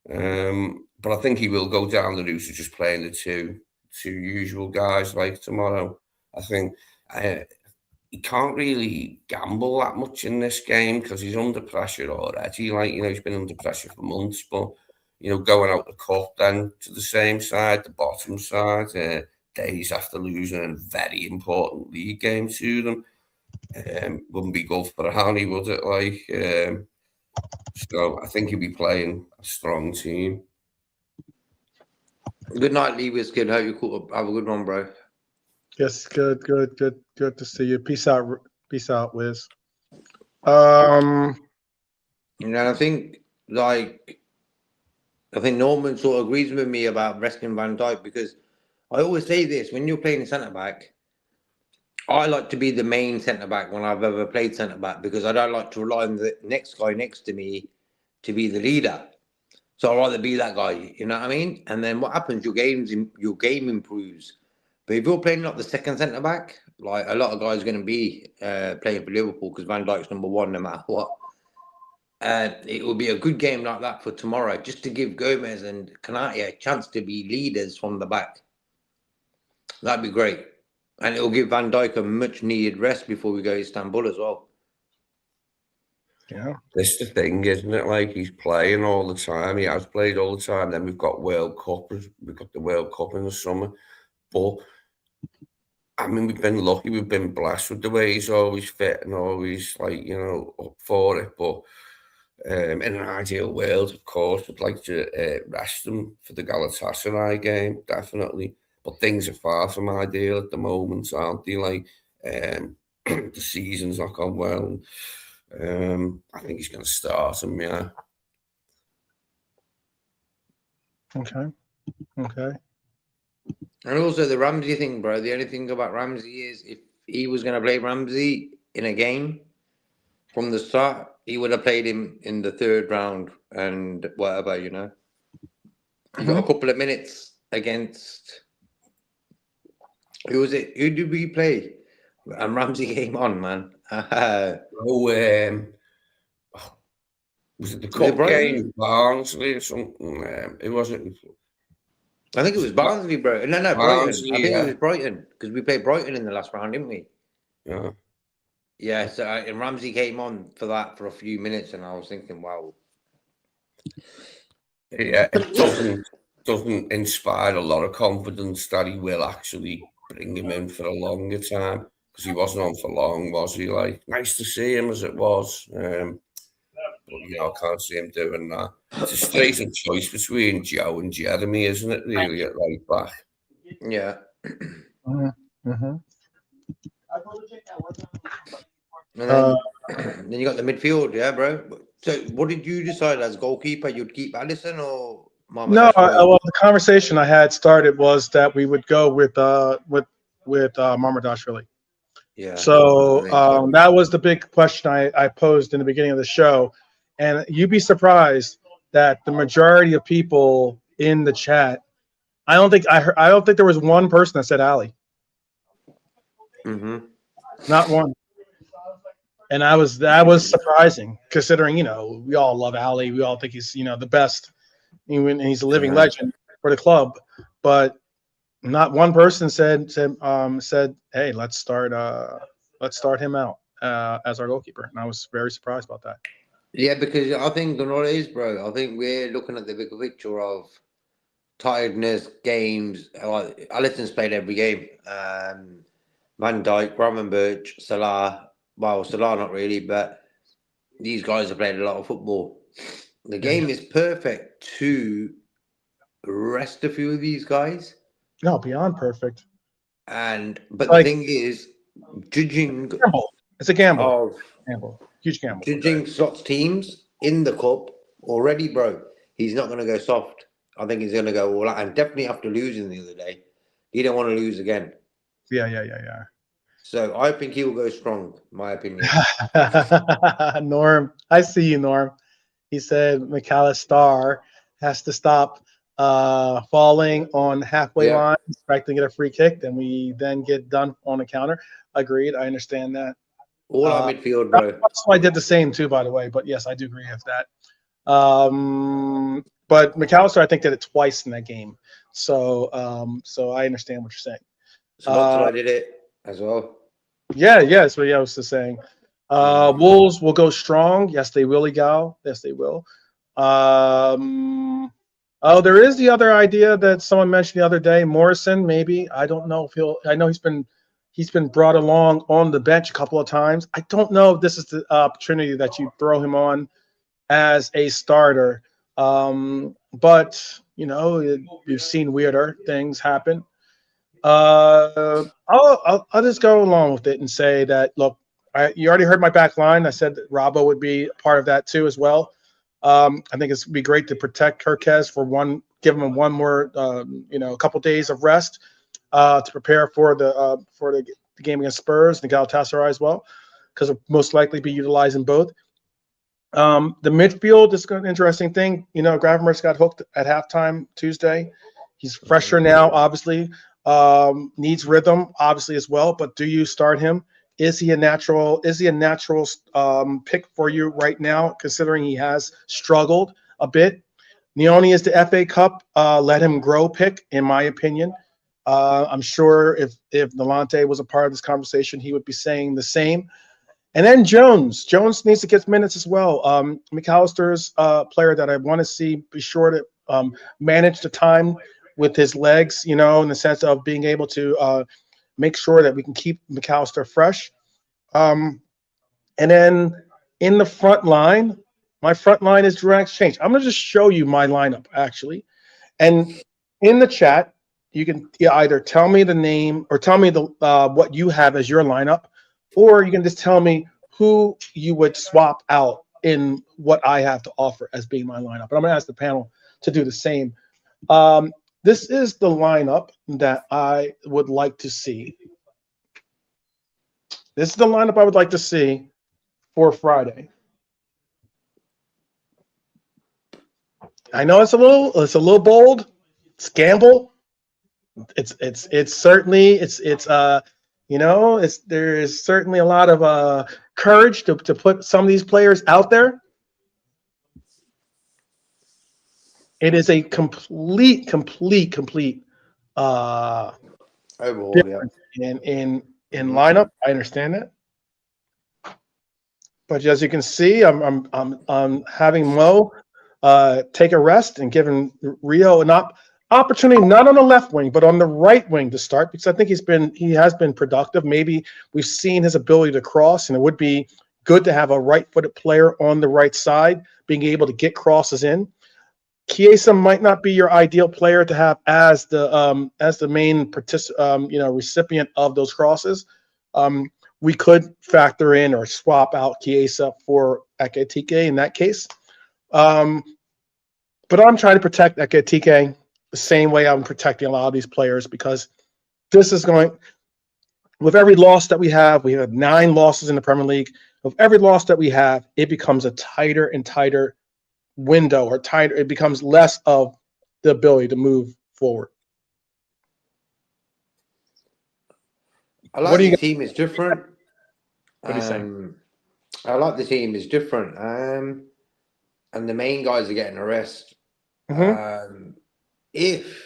But I think he will go down the route of just playing the two usual guys like tomorrow. I think he can't really gamble that much in this game because he's under pressure already. Like, he's been under pressure for months, but going out the cup then to the same side, the bottom side, days after losing a very important league game to them, wouldn't be good for Hani, would it? So I think he'll be playing a strong team. Good night, Lee Wizkid. Hope you have a good one, bro. Yes, good to see you. Peace out, Wiz. And I think Norman sort of agrees with me about resting Van Dijk because I always say this: when you're playing centre back, I like to be the main centre back when I've ever played centre back because I don't like to rely on the next guy next to me to be the leader. So I'd rather be that guy, you know what I mean? And then what happens? Your game improves But if you're playing like the second centre back, like a lot of guys are going to be playing for Liverpool because Van Dijk's number one no matter what. It will be a good game like that for tomorrow, just to give Gomez and Kanate a chance to be leaders from the back. That'd be great. And it will give Van Dijk a much needed rest before we go to Istanbul as well. Yeah. This is the thing, isn't it? Like, he's playing all the time. He has played all the time. Then we've got World Cup. We've got the World Cup in the summer. But, I mean, we've been lucky. We've been blessed with the way he's always fit and always, like, you know, up for it. But in an ideal world, of course, we'd like to rest him for the Galatasaray game, definitely. But things are far from ideal at the moment, aren't they? Like, the season's not gone well. I think he's going to start him, yeah. Okay. And also the Ramsey thing, bro. The only thing about Ramsey is if he was going to play Ramsey in a game from the start, he would have played him in the third round and whatever, you know. He got a couple of minutes against... Who was it? Who did we play? And Ramsey came on, man. Was it the cup game? Barnsley or something? It wasn't. I think it was Barnsley, bro. No, Barnsley, Brighton. I think it was Brighton because we played Brighton in the last round, didn't we? Yeah. Yeah. So and Ramsey came on for that for a few minutes, and I was thinking, wow. Yeah, it doesn't inspire a lot of confidence that he will actually bring him in for a longer time, because he wasn't on for long, was he? Like, nice to see him as it was. But, you know, I can't see him doing that. It's a straight choice between Joe and Jeremy, isn't it, really, at right back? Yeah. Mm-hmm. And then you got the midfield, yeah, bro. So what did you decide as goalkeeper? You'd keep Alisson or Mamardashvili? No, well, the conversation I had started was that we would go with Mamardashvili. Yeah. So that was the big question I posed in the beginning of the show, and you'd be surprised that the majority of people in the chat, I don't think there was one person that said Ali. Mm-hmm. Not one. And that was surprising, considering, you know, we all love Ali. We all think he's, you know, the best. And he's a living legend for the club. But not one person said, hey, let's start him out as our goalkeeper. And I was very surprised about that. Yeah, because I think, you know what it is, bro? I think we're looking at the bigger picture of tiredness, games. Like, Alisson's played every game. Van Dijk, Gravenberch, Salah. Well, Salah not really, but these guys have played a lot of football. The game is perfect to rest a few of these guys. No, beyond perfect. But like, the thing is, judging... Gamble. It's a gamble. Huge gamble. Judging Slot's teams in the cup already, bro, he's not going to go soft. I think he's going to go all out. And definitely after losing the other day, he don't want to lose again. Yeah. So I think he will go strong, my opinion. Norm, I see you, Norm. He said McAllister has to stop falling on halfway line, expecting to get a free kick, then we then get done on a counter. Agreed. I understand that. All our midfield, bro. So I did the same too, by the way. But yes, I do agree with that. But McAllister, I think, did it twice in that game. So I understand what you're saying. So I did it as well. Yeah, that's what I was just saying. Wolves will go strong. Yes, they will, Egal. Yes, they will. There is the other idea that someone mentioned the other day. Morrison, maybe. I don't know if I know he's been brought along on the bench a couple of times. I don't know if this is the opportunity that you throw him on as a starter. But you know, you've seen weirder things happen. I'll just go along with it and say that, look, you already heard my back line. I said that Robbo would be a part of that too as well. I think it's be great to protect Kirkez for give him one more, a couple days of rest to prepare for the game against Spurs and the Galatasaray as well, because he'll most likely be utilizing both. The midfield is an interesting thing. You know, Gravenberch got hooked at halftime Tuesday. He's fresher now, obviously. needs rhythm, obviously, as well. But do you start him? Is he a natural pick for you right now, considering he has struggled a bit? Neoni is the FA Cup let him grow pick, in my opinion. I'm sure if Nalante was a part of this conversation, he would be saying the same. And then Jones needs to get minutes as well. McAllister's player that I want to see be sure to manage the time with his legs, in the sense of being able to make sure that we can keep McAllister fresh. And then in the front line, my front line is direct exchange. I'm going to just show you my lineup, actually. And in the chat, you can either tell me the name or tell me what you have as your lineup, or you can just tell me who you would swap out in what I have to offer as being my lineup. But I'm going to ask the panel to do the same. This is the lineup that I would like to see. This is the lineup I would like to see for Friday. I know it's a little bold. It's gamble. It's certainly there is certainly a lot of courage to put some of these players out there. It is a complete overall, difference in lineup. I understand that. But as you can see, I'm having Mo take a rest and giving Rio an opportunity, not on the left wing, but on the right wing to start, because I think he has been productive. Maybe we've seen his ability to cross, and it would be good to have a right-footed player on the right side, being able to get crosses in. Chiesa might not be your ideal player to have as the main recipient of those crosses. We could factor in or swap out Chiesa for Ekitike in that case. But I'm trying to protect Ekitike the same way I'm protecting a lot of these players, because this is going – with every loss that we have 9 losses in the Premier League. With every loss that we have, it becomes a tighter and tighter window, or tighter. It becomes less of the ability to move forward. I like the team is different. What are you saying? I like the team is different. And the main guys are getting a rest. Mm-hmm. If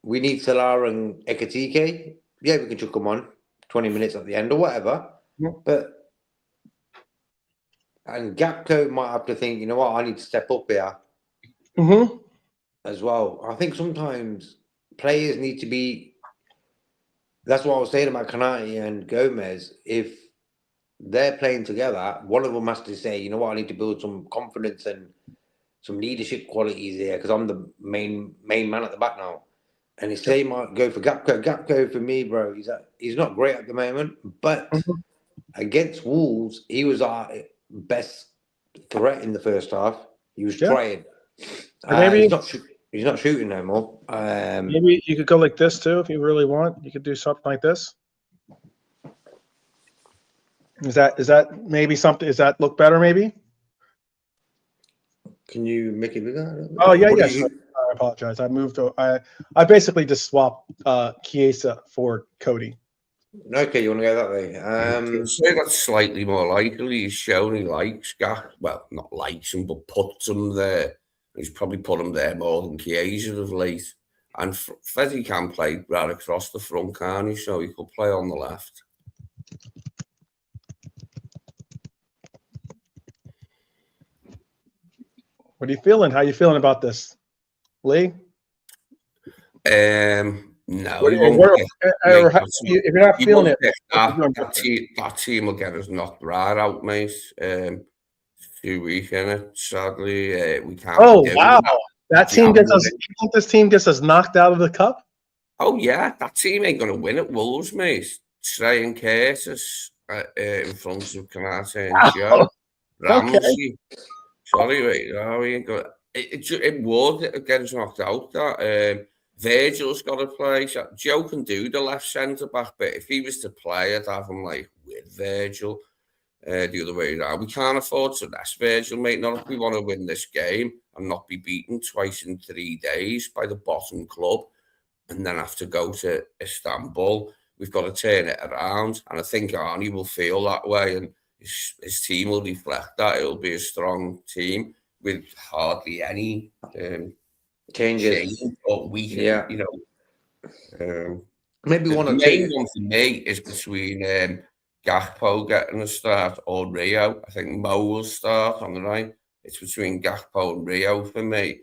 we need Salah and Ekitike, we can chuck them on 20 minutes at the end or whatever. Mm-hmm. And Gakpo might have to think, you know what, I need to step up here as well. I think sometimes players need to be. That's what I was saying about Kanate and Gomez. If they're playing together, one of them has to say, you know what, I need to build some confidence and some leadership qualities here, because I'm the main man at the back now. And if they might go for Gakpo. Gakpo for me, bro, he's not great at the moment, but against Wolves, he was our best threat in the first half. He was trying. Maybe he's not shooting no more. Maybe you could go like this too if you really want. You could do something like this. Is that maybe something? Does that look better? Maybe. Can you make it bigger? Oh yeah. I apologize. I basically just swapped Chiesa for Cody. Okay, you want to go that way? Say that's slightly more likely. He's shown he likes well, not likes him, but puts him there. He's probably put him there more than Chiesa of late. And Freddy can play right across the front, can't he? So he could play on the left. What are you feeling? How are you feeling about this, Lee? No, if you're not feeling it, that team will get us knocked right out, mate. Too weak in it. Sadly, we can't. Oh wow, that team gets us. You think this team gets us knocked out of the cup? Oh yeah, that team ain't going to win at Wolves, mate. Trey and Curtis in front of Kanate and Joe Ramsey. Okay. Sorry, mate. No, we ain't got. It would get us knocked out. That Virgil's got to play. So Joe can do the left centre back, but if he was to play, I'd have him like with Virgil. The other way around. We can't afford to rest Virgil, mate. Not if we want to win this game and not be beaten twice in 3 days by the bottom club. and then have to go to Istanbul. We've got to turn it around, and I think Arnie will feel that way, and his team will reflect that. It'll be a strong team with hardly any changes or weakening. Yeah. You know, maybe one the or main two. one for me is between Gakpo getting a start or Rio. I think Mo will start on the right. It's between Gakpo and Rio for me.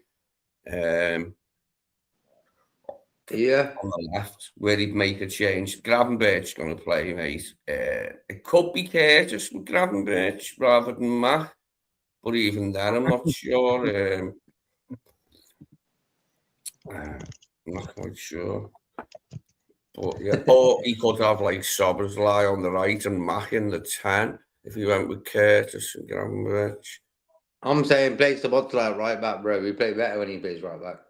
Yeah. On the left, where he'd make a change. Gravenberch's going to play, mate. It could be Curtis with Gravenberch rather than Mac, but even then, I'm not sure. I'm not quite sure. But yeah, or he could have like Soberslai on the right and Mac in the 10 if he went with Curtis and Gravenberch. I'm saying play Soberslai at right back, bro. We play better when he plays right back.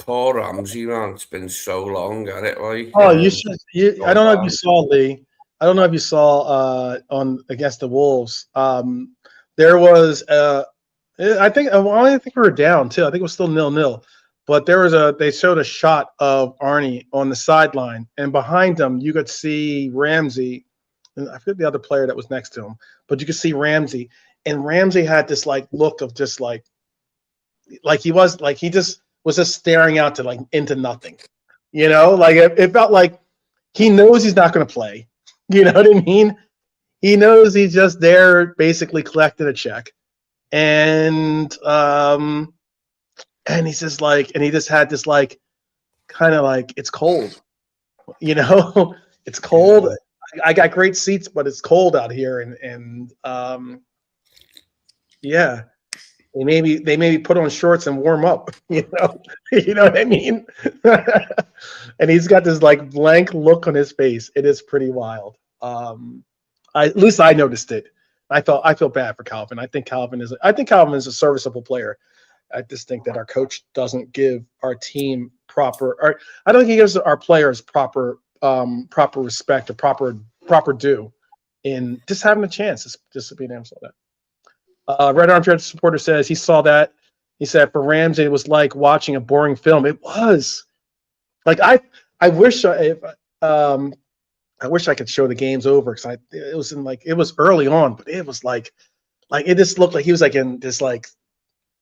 Poor Ramsey, man. It's been so long, at it like. Oh, you should. I don't know if you saw, Lee. I don't know if you saw on against the Wolves. There was I think we were down too. I think it was still 0-0. But they showed a shot of Arnie on the sideline, and behind him you could see Ramsey, and I forget the other player that was next to him, but you could see Ramsey, and Ramsey had this like look of just like he just was just staring out to like into nothing, you know, like it felt like he knows he's not going to play, you know what I mean? He knows he's just there basically collecting a check, and he's just like, and he just had this like kind of like, it's cold, you know, it's cold. I got great seats, but it's cold out here, and yeah. They maybe put on shorts and warm up, you know what I mean? And he's got this like blank look on his face. It is pretty wild. At least I noticed it. I feel bad for Calvin. I think Calvin is a serviceable player. I just think that our coach doesn't give our team I don't think he gives our players proper respect or proper due in just having a chance just to be an answer to that. Red Armchair supporter says he saw that. He said for Ramsey it was like watching a boring film. It was like I wish I could show the games over because it was early on, but it was like it just looked like he was like in this like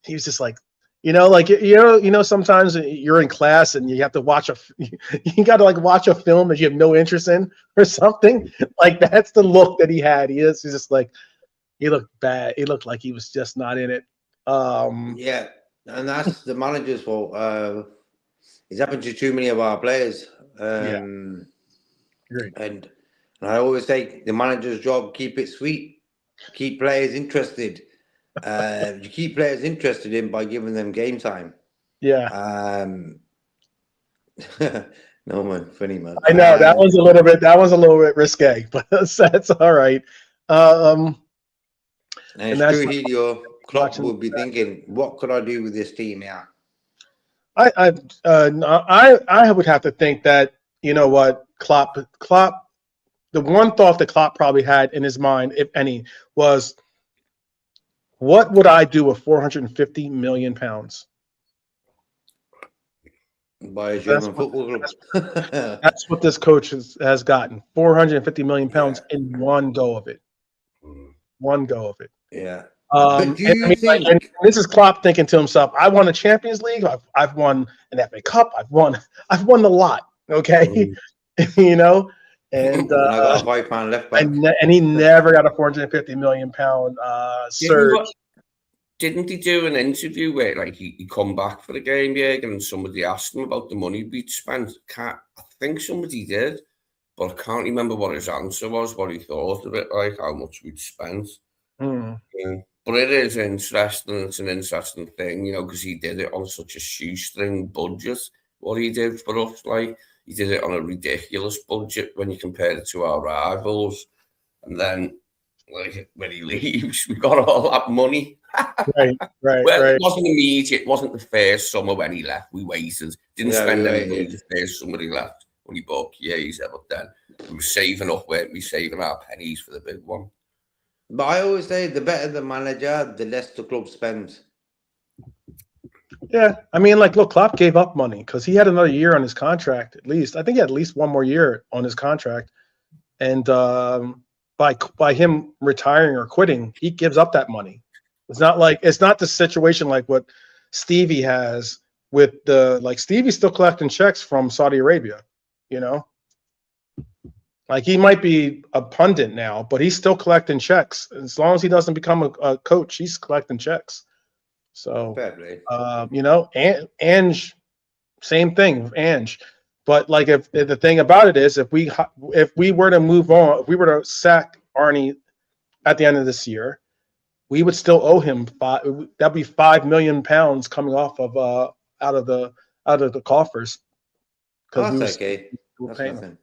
he was just like, you know sometimes you're in class and you have to watch you got to like watch a film that you have no interest in or something. Like that's the look that he had. He's just like. He looked bad. He looked like he was just not in it. Yeah, and that's the manager's fault. It's happened to too many of our players. Great. And I always say the manager's job, keep it sweet, keep players interested. You keep players interested in by giving them game time. Yeah. No man, funny man. I know that was a little bit risque, but that's all right. And it's true, Helio. Klopp will be thinking, what could I do with this team here? I would have to think that, you know what, Klopp, the one thought that Klopp probably had in his mind, if any, was what would I do with 450 million pounds? By a German football club. That's what this coach has gotten. 450 million pounds in one go of it. One go of it. Yeah. And this is Klopp thinking to himself, I won a Champions League, I've won an FA Cup, I've won a lot. Okay. You know, and I got a £5 left back. And he never got a 450 million pound surge. Didn't he do an interview where like he come back for the game, and somebody asked him about the money we'd spent? I think somebody did, but I can't remember what his answer was, what he thought of it, like how much we'd spent. But it is interesting. It's an interesting thing, you know, because he did it on such a shoestring budget. What he did for us, like he did it on a ridiculous budget when you compare it to our rivals, and then like when he leaves, we got all that money. Right. Well, it wasn't immediate. It wasn't the first summer when he left. We waited. Didn't spend any money the first summer he left when he bought Chiesa, but then we were saving up, weren't we? Saving our pennies for the big one. But I always say the better the manager, the less the club spends. Yeah, I mean, like, look, Klopp gave up money because he had another year on his contract, at least. I think he had at least one more year on his contract, and by him retiring or quitting, he gives up that money. It's not the situation like what Stevie has with Stevie's still collecting checks from Saudi Arabia, you know. Like, he might be a pundit now, but he's still collecting checks. As long as he doesn't become a coach, he's collecting checks. So, you know, Ange, same thing with Ange. But like, if the thing about it is, if we were to move on, if we were to sack Arnie at the end of this year, we would still owe him that'd be £5 million coming off of out of the coffers. That's okay. That's nothing.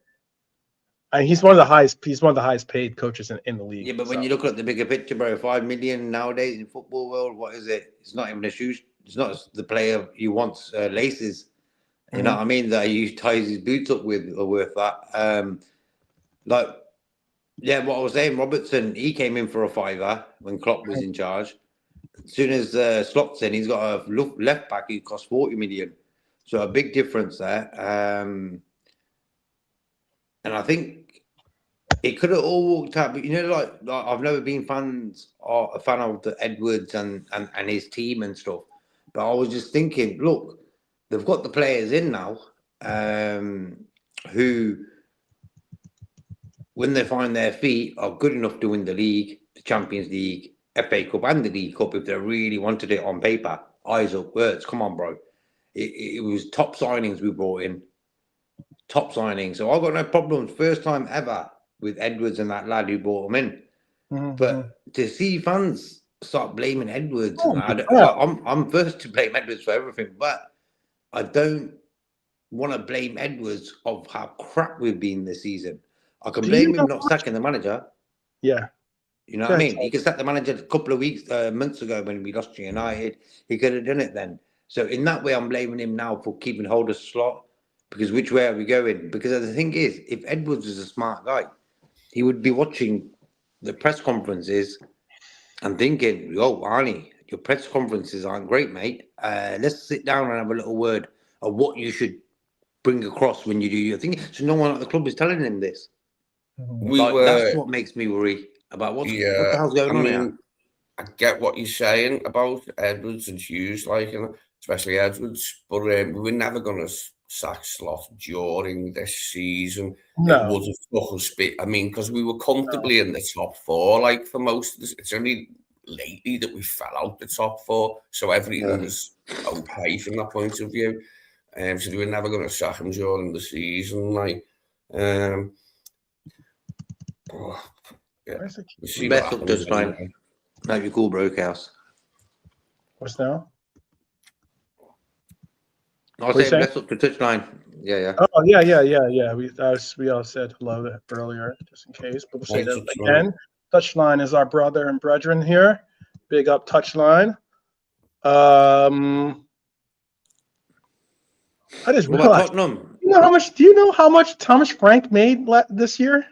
And he's one of the highest paid coaches in the league. Yeah, but when you look at the bigger picture, bro, 5 million nowadays in football world, what is it? It's not even a shoe. It's not the player he wants laces. You know what I mean? That he ties his boots up with are worth that. What I was saying, Robertson, he came in for a fiver when Klopp was in charge. As soon as Slot's in, he's got a left back who costs 40 million. So a big difference there. And I think it could have all worked out, but you know, like I've never been a fan of the Edwards and his team and stuff. But I was just thinking, look, they've got the players in now who, when they find their feet, are good enough to win the league, the Champions League, FA Cup, and the League Cup if they really wanted it on paper. Eyes up, words. Come on, bro. It was top signings we brought in. Top signings. So I've got no problems. First time ever with Edwards and that lad who brought him in. Mm-hmm. But to see fans start blaming Edwards, I'm first to blame Edwards for everything, but I don't want to blame Edwards of how crap we've been this season. I can blame him not sacking the manager. Yeah. You know what I mean? He could sack the manager a couple of months ago when we lost to United. He could have done it then. So in that way, I'm blaming him now for keeping hold of Slot. Because which way are we going? Because the thing is, if Edwards was a smart guy, he would be watching the press conferences and thinking, "Oh, Arnie, your press conferences aren't great, mate. Let's sit down and have a little word of what you should bring across when you do your thing." So no one at the club is telling him this. That's what makes me worry about what the hell's going on here. I get what you're saying about Edwards and Hughes, especially Edwards, but we were never going to sack Slot during this season. No. It would have took us because we were comfortably in the top four, for most of this. It's only lately that we fell out the top four, so everything was okay from that point of view. So we were never going to sack him during the season, Best up just fine. That'd be cool, Brokehouse. What's now? I was saying best up to touchline. Yeah. Oh, yeah. We all said hello earlier, just in case. But we'll say that again. Touchline is our brother and brethren here. Big up Touchline. I just realized. Do you know how much Thomas Frank made this year?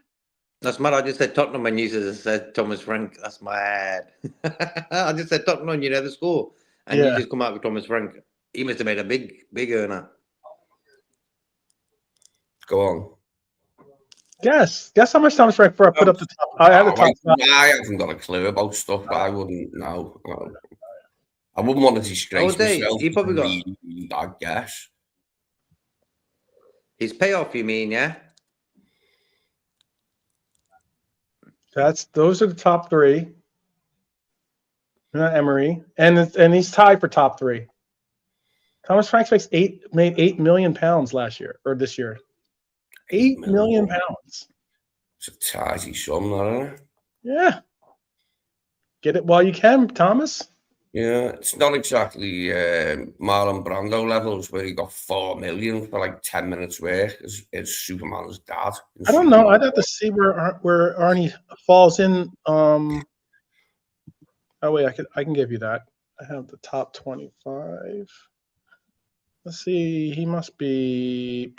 That's mad. I just said Tottenham and you said Thomas Frank. That's mad. I just said Tottenham, the score. And you just come out with Thomas Frank. He must have made a big earner. Go on. Guess how much Thomas Frank put up the top. I haven't got a clue about stuff. I wouldn't know. I wouldn't want to disgrace myself. He probably got. I guess. His payoff, you mean, yeah? Those are the top three. Not Emery, and he's tied for top three. Thomas Frank made £8 million last year or this year. £8 million. It's a tidy sum, isn't it? Yeah. Get it while you can, Thomas. Yeah, it's not exactly Marlon Brando levels where he got $4 million for 10 minutes work as Superman's dad. I don't know. I'd have to see where Arnie falls in. Oh wait, I can give you that. I have the top 25. Let's see. He must be.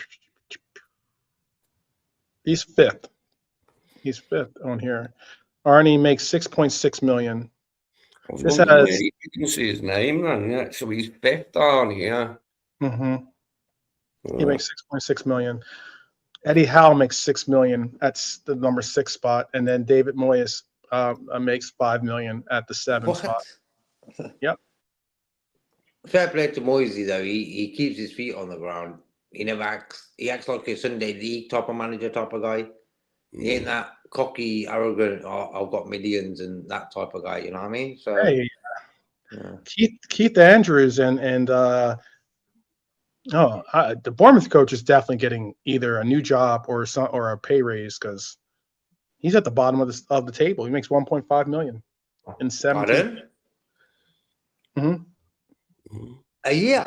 He's fifth. He's fifth on here. Arnie makes $6.6 million. I was This wondering has- where you can see his name then. Yeah, so he's fifth on here. He makes 6.6 million. Eddie Howe makes 6 million. That's the number 6 spot, and then David Moyes makes 5 million at the 7 spot. Yep. Fair play to Moisey though. He keeps his feet on the ground. He never acts. He acts like a Sunday league type of manager, type of guy. He ain't that cocky, arrogant. Oh, I've got millions and that type of guy. You know what I mean? So Hey, yeah. Keith Andrews and the Bournemouth coach is definitely getting either a new job or a pay raise because he's at the bottom of the table. He makes 1.5 million in 17. A year.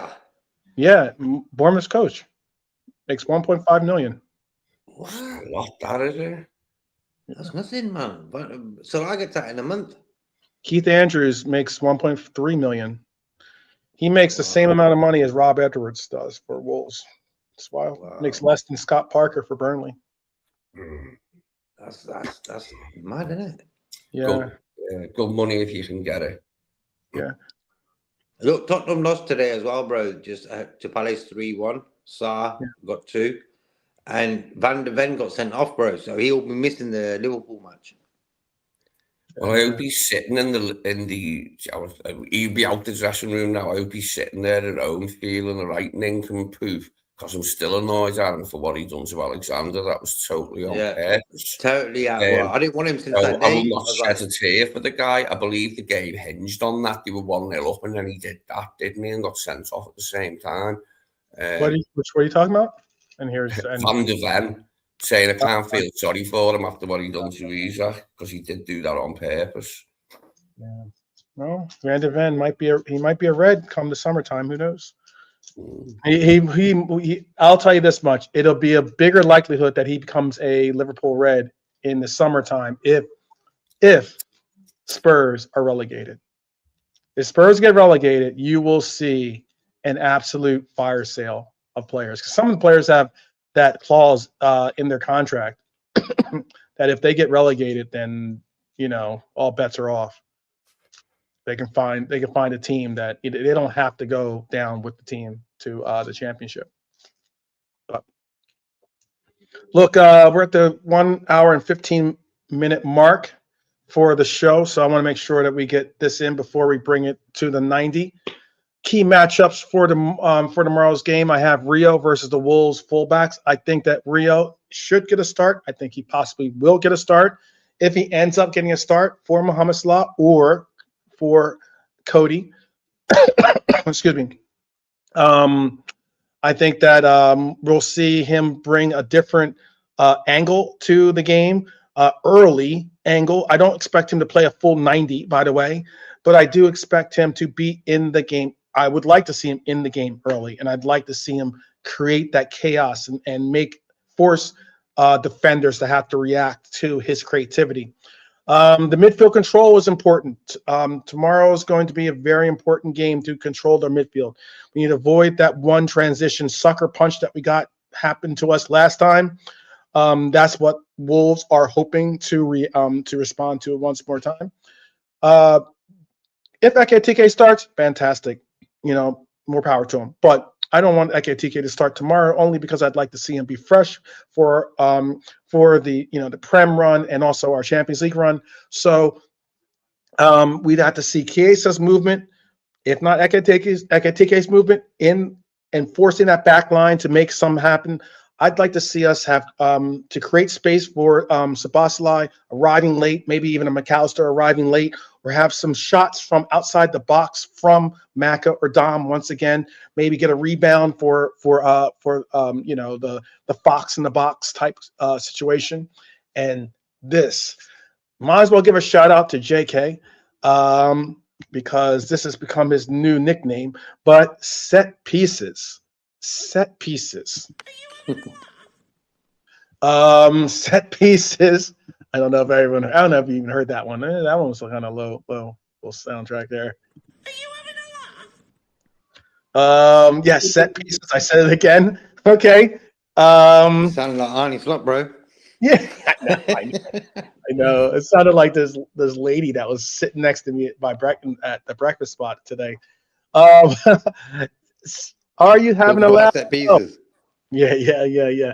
Yeah, Bournemouth's coach makes 1.5 million. What? A lot, that is it. That's nothing, man. But, so I get that in a month. Keith Andrews makes 1.3 million. He makes the same amount of money as Rob Edwards does for Wolves. That's wild. Wow. Makes less than Scott Parker for Burnley. That's mad, isn't it? Yeah. Good money if you can get it. Yeah. Look, Tottenham lost today as well, bro. Just to Palace 3-1. Sarr got 2. And Van de Ven got sent off, bro. So he'll be missing the Liverpool match. Well, I hope he's sitting he'll be out the dressing room now. I hope he's sitting there at home feeling the right nincompoop because I'm still annoyed at him for what he done to Alexander. That was totally on purpose. Totally out. Well, I didn't want him since that I day. will not shed a tear for the guy. I believe the game hinged on that. They were 1-0 up and then he did that, didn't he? And got sent off at the same time. Which were you talking about? And here's Van de Ven saying I can't feel sorry for him after what he done to Isaac because he did do that on purpose. Yeah. No, Van de Ven might be a red come the summertime. Who knows? He I'll tell you this much: it'll be a bigger likelihood that he becomes a Liverpool red in the summertime if Spurs are relegated. If Spurs get relegated, you will see an absolute fire sale of players. Some of the players have that clause in their contract that if they get relegated, then all bets are off. They can find a team that they don't have to go down with the team to the championship. But look, we're at the 1 hour and 15-minute mark for the show, so I want to make sure that we get this in before we bring it to the 90. Key matchups for tomorrow's game. I have Rio versus the Wolves fullbacks. I think that Rio should get a start. I think he possibly will get a start. If he ends up getting a start for Mohamed Salah or for Cody, excuse me. I think that we'll see him bring a different angle to the game, early angle. I don't expect him to play a full 90, by the way, but I do expect him to be in the game. I would like to see him in the game early, and I'd like to see him create that chaos and force defenders to have to react to his creativity. The midfield control is important. Tomorrow is going to be a very important game to control their midfield. We need to avoid that one transition sucker punch that we got happened to us last time. That's what Wolves are hoping to respond to once more time. If Ekitike starts, fantastic. More power to him. But I don't want Ekitike to start tomorrow only because I'd like to see him be fresh for the Prem run and also our Champions League run. So we'd have to see Chiesa's movement, if not Ekitike's movement, in enforcing that back line to make some happen. I'd like to see us have to create space for Szoboszlai arriving late, maybe even a McAllister arriving late, or have some shots from outside the box from Maka or Dom once again. Maybe get a rebound for the fox in the box type situation. And this might as well give a shout out to JK because this has become his new nickname. But set pieces. Set pieces. Set pieces. I don't know if you even heard that one. That one was kind of low soundtrack there. Set pieces. I said it again. Okay. Sounding like Arnie Slot, bro. Yeah, I know. It sounded like this lady that was sitting next to me at the breakfast spot today. Um, are you having a laugh? Set pieces. Yeah.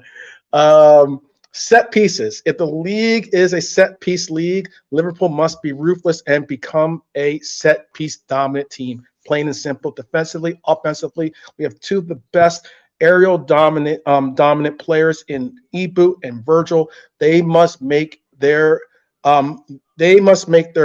Set pieces. If the league is a set piece league, Liverpool must be ruthless and become a set piece dominant team. Plain and simple. Defensively, offensively, we have two of the best aerial dominant players in Eboot and Virgil. They must make their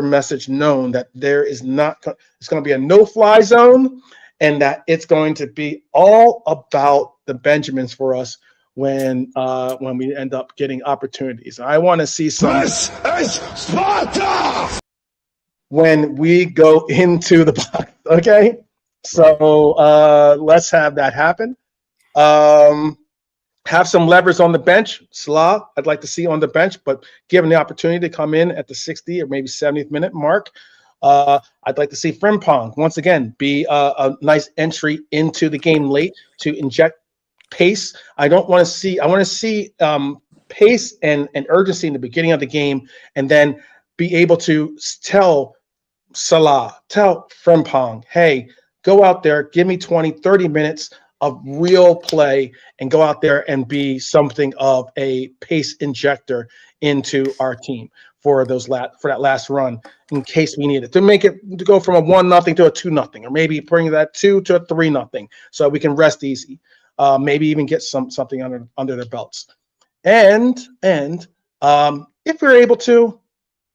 message known that there is not. It's going to be a no-fly zone, and that it's going to be all about the Benjamins for us when we end up getting opportunities. I want to see some. This is Sparta! When we go into the box, okay? So let's have that happen. Have some levers on the bench. Salah, I'd like to see on the bench, but given the opportunity to come in at the 60th or maybe 70th minute mark, I'd like to see Frimpong once again be a nice entry into the game late to inject pace. I want to see pace and urgency in the beginning of the game, and then be able to tell Salah, tell Frimpong, hey, go out there, give me 20, 30 minutes of real play, and go out there and be something of a pace injector into our team for that last run, in case we need it, to go from a 1-0 to a 2-0, or maybe bring that 2 to a 3-0, so we can rest easy. Maybe even get something under their belts. And if we're able to,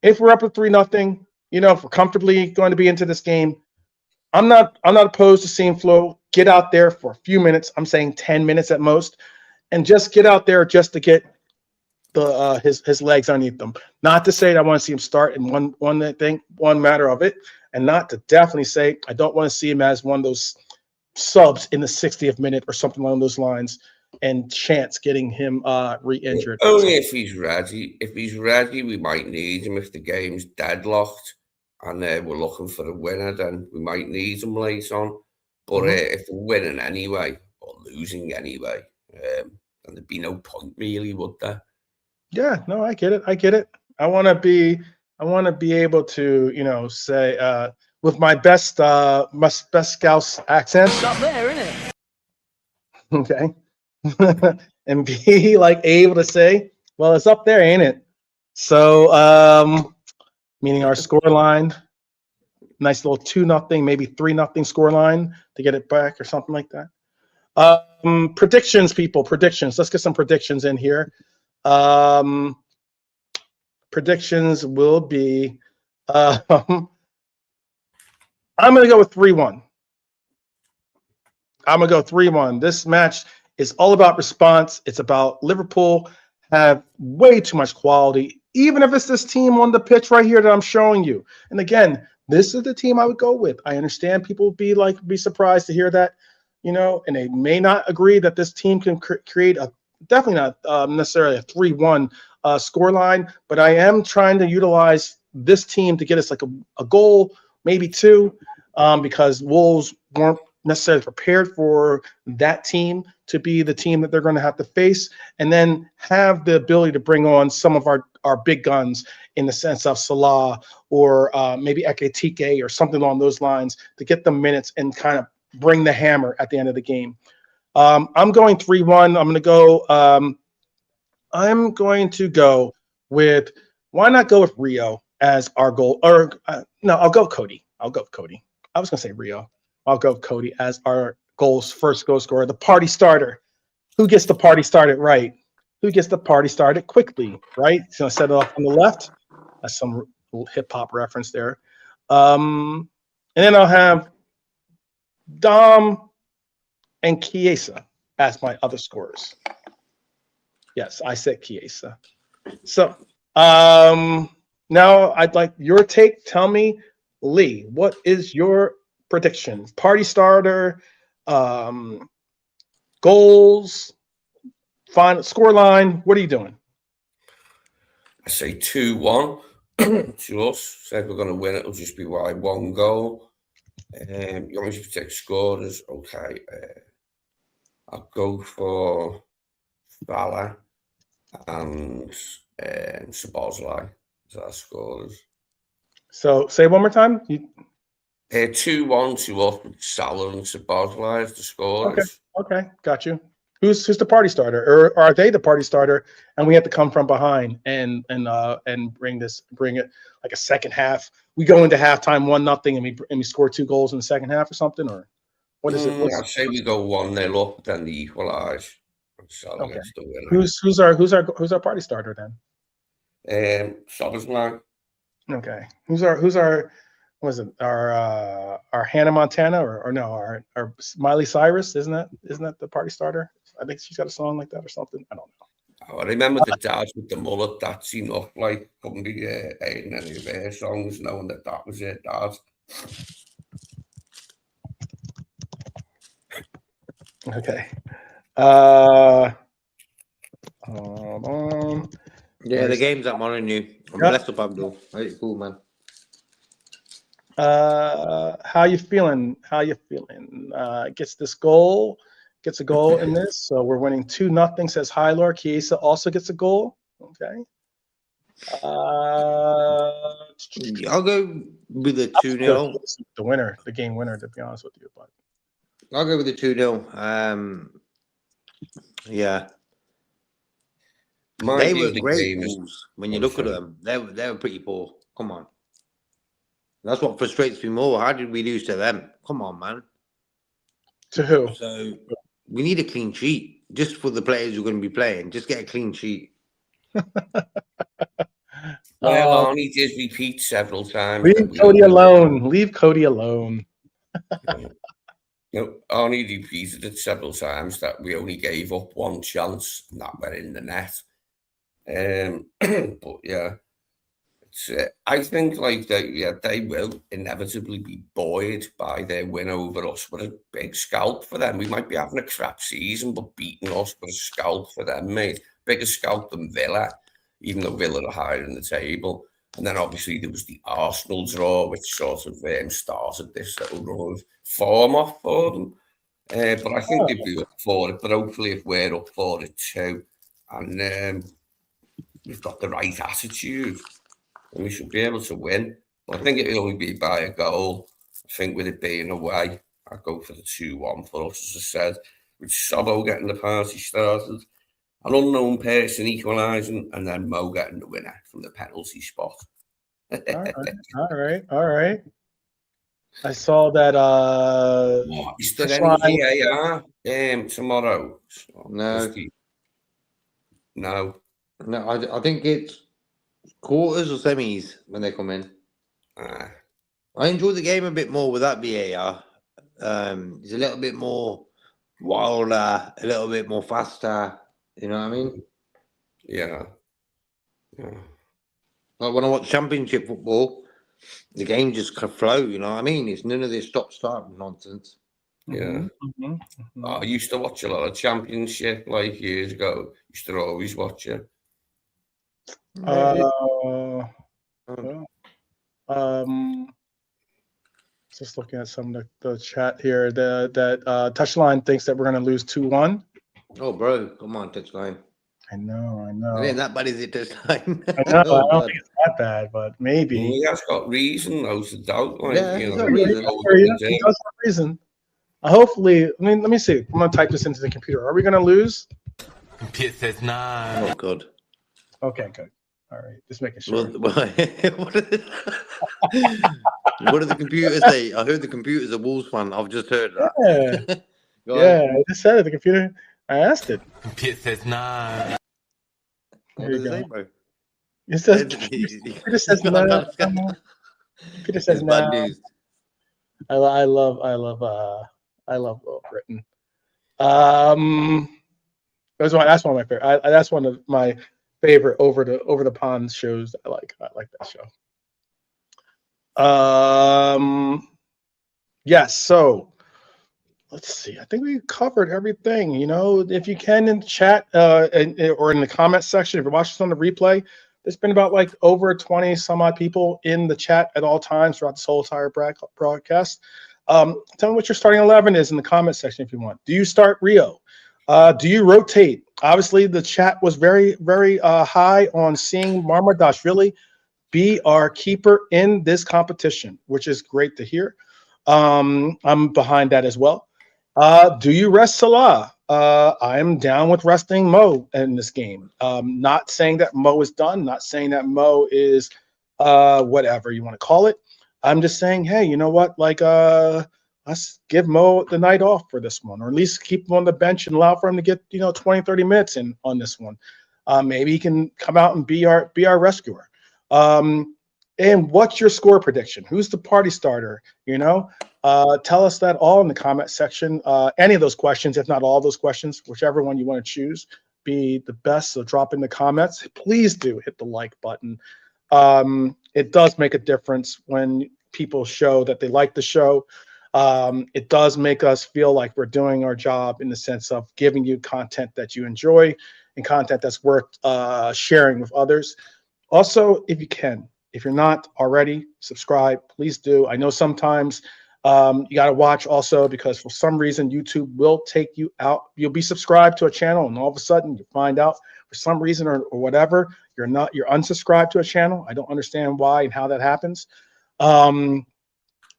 if we're up at 3-0, if we're comfortably going to be into this game, I'm not opposed to seeing Flo get out there for a few minutes. I'm saying 10 minutes at most, and just get out there just to get his legs underneath them. Not to say that I want to see him start in one matter of it, and not to definitely say I don't want to see him as one of those subs in the 60th minute or something along those lines, and chance getting him re-injured. Only if he's ready. If he's ready, we might need him. If the game's deadlocked and we're looking for a winner, then we might need him late on. But if we're winning anyway or losing anyway, then there'd be no point really, would there? Yeah, no, I get it. I want to be able to, say with my best Scouse accent. It's up there, isn't it? Okay. And be able to say, well, it's up there, ain't it? So meaning our score line, nice little 2-0, maybe 3-0 score line to get it back or something like that. Predictions, people, predictions. Let's get some predictions in here. Predictions will be I'm going to go with 3-1. I'm going to go 3-1. This match is all about response. It's about Liverpool have way too much quality, even if it's this team on the pitch right here that I'm showing you. And again, this is the team I would go with. I understand people would be surprised to hear that, and they may not agree that this team can create definitely not necessarily a 3-1 scoreline, but I am trying to utilize this team to get us a goal, maybe two, because Wolves weren't necessarily prepared for that team to be the team that they're going to have to face, and then have the ability to bring on some of our big guns in the sense of Salah or maybe Ekitike or something along those lines to get the minutes and kind of bring the hammer at the end of the game. I'm going 3-1. I'm going to go with, why not go with Rio as our goal? Or no, I'll go Cody. I was going to say Rio. I'll go Cody as our first goal scorer, the party starter. Who gets the party started right? Who gets the party started quickly, right? So I set it off on the left. That's some hip hop reference there. And then I'll have Dom and Chiesa as my other scorers. Yes, I said Chiesa. So now I'd like your take. Tell me, Lee, what is your prediction? Party starter, goals, final score line. What are you doing? I say 2-1 to us. Said we're going to win. It'll just be by one goal. You want me to predict scorers? Okay. I'll go for Salah. and Sabozlai as our scorers. So say it one more time. 2-1 to us with Salah and Sabozlai as the scorers. Okay, got you. Who's the party starter, or are they the party starter? And we have to come from behind and bring it like a second half. We go into halftime 1-0 and we score 2 goals in the second half or something, or what is it? I'd say we go 1-0 up, then the equalise. Okay. Who's our party starter then? Sabozlai. Okay. Who's our was it our Hannah Montana or no our Miley Cyrus? Isn't that the party starter? I think she's got a song like that or something. I don't know. I remember the dad with the mullet. That seemed up like couldn't be in any of her songs, knowing that was her dad. Okay. Hold on. Yeah, the game's at Molineux. I'm blessed up, Abdul. Very cool, man. How you feeling? Gets a goal in this, so we're winning 2-0. Says Hylor. Chiesa also gets a goal. Okay. I'll go with the 2-0. The game winner, to be honest with you. But I'll go with the 2-0. Yeah. They were great goals. When you look at them, they were pretty poor. Come on. That's what frustrates me more. How did we lose to them? Come on, man. To who? So we need a clean sheet just for the players who are going to be playing. Just get a clean sheet. Well, Arnie did repeat several times. Leave Cody alone. Leave Cody alone. Arnie repeated it several times that we only gave up one chance and that went in the net. But yeah, I think like they will inevitably be buoyed by their win over us. But a big scalp for them. We might be having a crap season, but beating us was a scalp for them, mate. Bigger scalp than Villa, even though Villa are higher in the table. And then obviously there was the Arsenal draw, which sort of started this little run of form off for them. But I think they'd be up for it. But hopefully if we're up for it too, and we've got the right attitude, and we should be able to win. But I think it'll only be by a goal. I think with it being away, I'd go for the 2-1 for us, as I said, with Sobbo getting the party started, an unknown person equalising, and then Mo getting the winner from the penalty spot. All right. I saw that. Is there any VAR tomorrow? No. I think it's quarters or semis when they come in. I enjoy the game a bit more with that VAR. It's a little bit more wilder, a little bit more faster. You know what I mean? Yeah. Like when I watch Championship football, the game just can flow. You know what I mean? It's none of this stop-start nonsense. Yeah. I used to watch a lot of Championship like years ago. Used to always watch it. Just looking at some of the chat here. That Touchline thinks that we're going to lose 2-1. Oh, bro, come on, Touchline. I know. It ain't that bad, is it, Touchline? I know. I don't think it's that bad, but maybe. He has got reason, no doubt. Like, yeah, he's got reason. He does have reason. Hopefully, let me see. I'm going to type this into the computer. Are we going to lose? Pit says 9. Oh, God. Okay, good. All right, just making sure. What did the computer say? I heard the computer's a Wolves fan. I've just heard that. Yeah, I just said it. The computer. I asked it. Pit says 9. What does it say, bro? It says Peter says 9. Peter says 9. I love Britain. That's one of my favorite. That's one of my favorite over the pond shows. I like that show. Yes. So let's see. I think we covered everything. You know, if you can in the chat or in the comment section, if you're watching this on the replay, there's been about like over 20 some odd people in the chat at all times throughout this whole entire broadcast. Tell me what your starting 11 is in the comment section if you want. Do you start Rio? Do you rotate? Obviously, the chat was very, very high on seeing Mamardashvili be our keeper in this competition, which is great to hear. I'm behind that as well. Do you rest Salah? I am down with resting Mo in this game. Not saying that Mo is done, not saying that Mo is whatever you want to call it. I'm just saying, hey, you know what? Like, let's give Mo the night off for this one, or at least keep him on the bench and allow for him to get 20, 30 minutes in on this one. Maybe he can come out and be our rescuer. And what's your score prediction? Who's the party starter? Tell us that all in the comment section. Any of those questions, if not all those questions, whichever one you want to choose, be the best. So drop in the comments. Please do hit the like button. It does make a difference when people show that they like the show. It does make us feel like we're doing our job in the sense of giving you content that you enjoy and content that's worth sharing with others. Also, if you can, if you're not already, subscribe, please do. I know sometimes you got to watch also because for some reason YouTube will take you out. You'll be subscribed to a channel and all of a sudden you find out for some reason or whatever, you're unsubscribed to a channel. I don't understand why and how that happens. I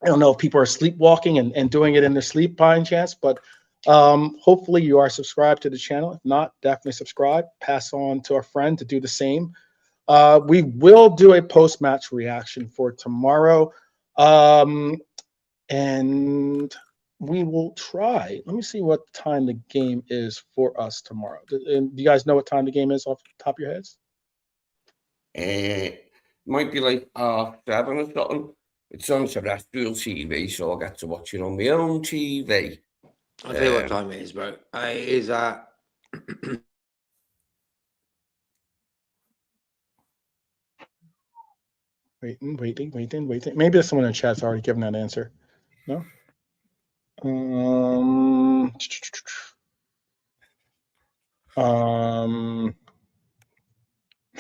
don't know if people are sleepwalking and doing it in their sleep by any chance, but hopefully you are subscribed to the channel. If not, definitely subscribe. Pass on to a friend to do the same. We will do a post-match reaction for tomorrow. And we will try. Let me see what time the game is for us tomorrow. Do you guys know what time the game is off the top of your heads? Might be like 7 or something. It's on terrestrial TV, so I'll get to watch it on my own TV. I'll tell you what time it is, bro. It is at... waiting. Maybe there's someone in the chat's already given that answer. No?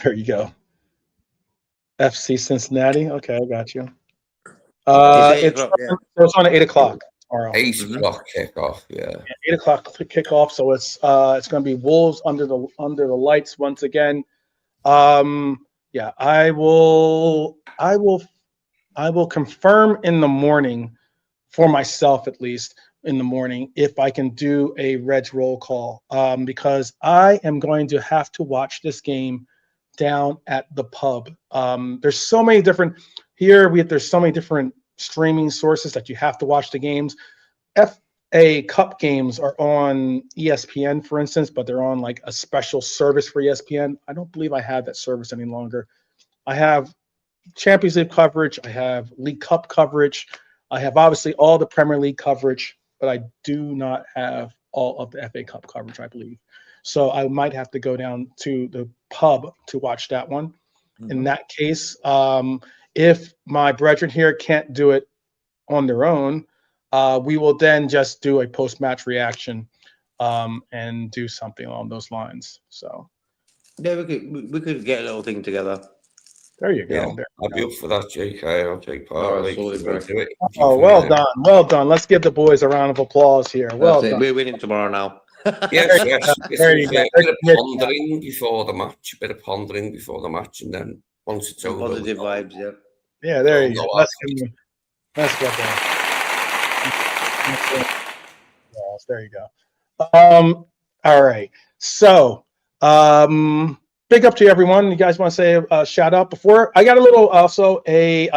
There you go. FC Cincinnati. Okay, I got you. It's on at 8 o'clock tomorrow. 8 o'clock kickoff, yeah. 8 o'clock kickoff. So it's going to be Wolves under the lights once again. Yeah, I will confirm in the morning for myself, at least in the morning, if I can do a Reds roll call, because I am going to have to watch this game down at the pub. There's so many different there's so many different streaming sources that you have to watch the games. FA Cup games are on ESPN, for instance, but they're on like a special service for ESPN. I don't believe I have that service any longer. I have Champions League coverage. I have League Cup coverage. I have obviously all the Premier League coverage, but I do not have all of the FA Cup coverage, I believe. So I might have to go down to the pub to watch that one. In that case, if my brethren here can't do it on their own, we will then just do a post-match reaction and do something along those lines. So yeah, we could get a little thing together. There you go. Yeah, I'll be up for that, JK. I'll take part. Oh, well done. Well done. Let's give the boys a round of applause here. Well done. We're winning tomorrow now. Yes. There you go. A bit of pondering before the match, and then once it's over. Positive vibes, yeah. Yeah, there you go. Let's get there. Yes, there you go. All right. So, big up to everyone. You guys want to say a shout out before I got a little also I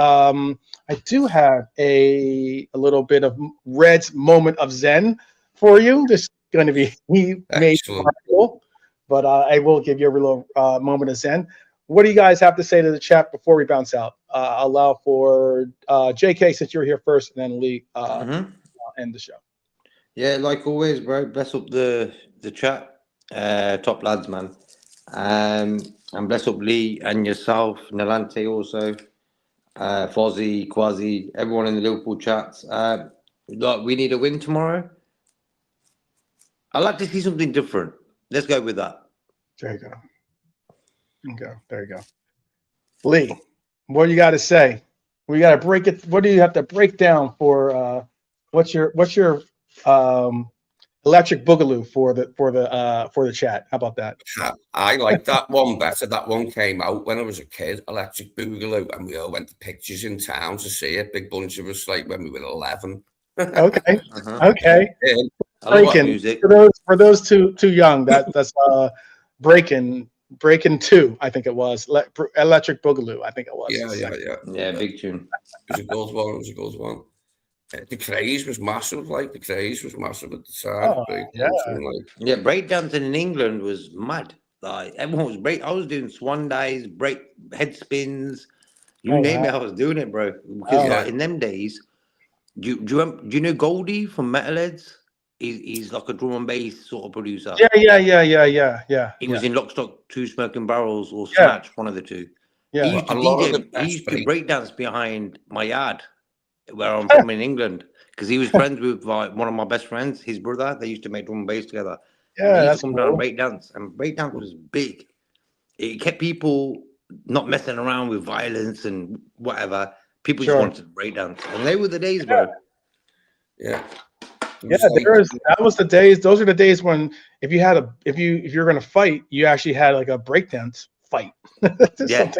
do have a little bit of Reds moment of Zen for you. This is going to be made cool, but I will give you a little moment of Zen. What do you guys have to say to the chat before we bounce out? I'll allow for JK, since you're here first, and then Lee end the show. Yeah, like always, bro. Bless up the chat. Top lads, man. And bless up Lee and yourself, Nalante also, Fozzie, Quasi, everyone in the Liverpool chats. We need a win tomorrow. I'd like to see something different. Let's go with that. There you go. Okay, there you go. Lee, what do you got to say? We got to break it. What do you have to break down for? What's your Electric Boogaloo for the chat. How about that? I like that one better. That one came out when I was a kid, Electric Boogaloo, and we all went to pictures in town to see it. Big bunch of us, like when we were 11. Okay, Uh-huh. okay. I love Breaking music. for those too young. That's Breaking 2. I think it was Electric Boogaloo. I think it was. Yeah, big tune. It was a good one. It was a good one. The craze was massive. Like the craze was massive at the time. Oh, yeah. Yeah, breakdancing in England was mad. Like everyone was I was doing swan dives, head spins. You name it, I was doing it, bro. Because like in them days, do you know Goldie from Metalheads? He's like a drum and bass sort of producer. Yeah. He was in Lock, Stock, Two Smoking Barrels or Snatch, one of the two. Yeah. He used to DJ, he used to breakdance behind my yard where I'm from in England, because he was friends with like one of my best friends, his brother. They used to make drum and bass together. Yeah, he used that's to come cool. down and breakdance, and breakdance was big. It kept people not messing around with violence and whatever. People just wanted to breakdance, and they were the days, bro. Yeah. That was the days. Those are the days when if you're gonna fight, you actually had like a breakdance fight. Yeah.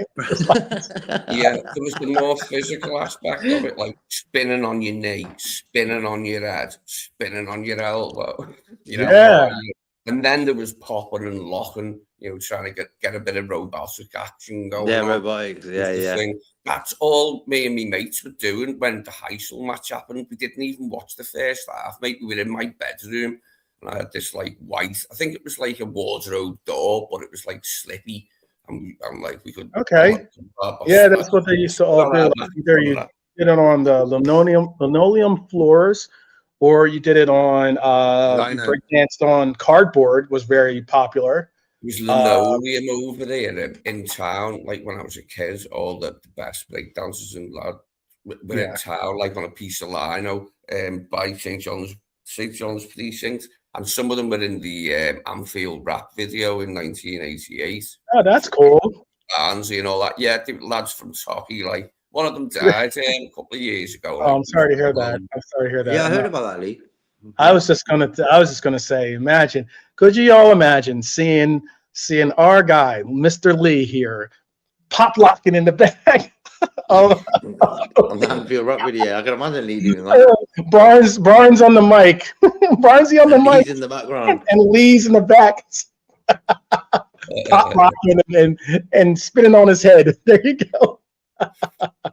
Yeah, there was the more physical aspect of it, like spinning on your knee, spinning on your head, spinning on your elbow. You know, and then there was popping and locking, you know, trying to get a bit of robotic action going. Yeah, on. robotics. Yeah. That's all me and my mates were doing when the high school match happened. We didn't even watch the first half, mate. We were in my bedroom and I had this like white, I think it was like a wardrobe door, but it was like slippy. And I'm like, we could. Okay. Yeah, that's what they used to all do. Either you did it on the linoleum floors, or you did it on you breakdanced on cardboard. Was very popular. It was linoleum over there in town. Like when I was a kid, all the best breakdancers in lad were in town, like on a piece of lino by St. John's precinct. And some of them were in the Anfield rap video in 1988. Oh, that's cool. Barnsley and all that. Yeah, they were lads from Tocky. Like one of them died a couple of years ago. Oh, I'm sorry to hear that. I'm sorry to hear that. Yeah, I heard about that, Lee. I was just gonna say, imagine. Could you all imagine seeing our guy, Mr. Lee here, pop locking in the back? On the Anfield rap video, I can imagine Lee doing that. Barnes on the mic. Barnesy on the mic. Lee's in the background. And Lee's in the back. Pop locking and spinning on his head. There you go.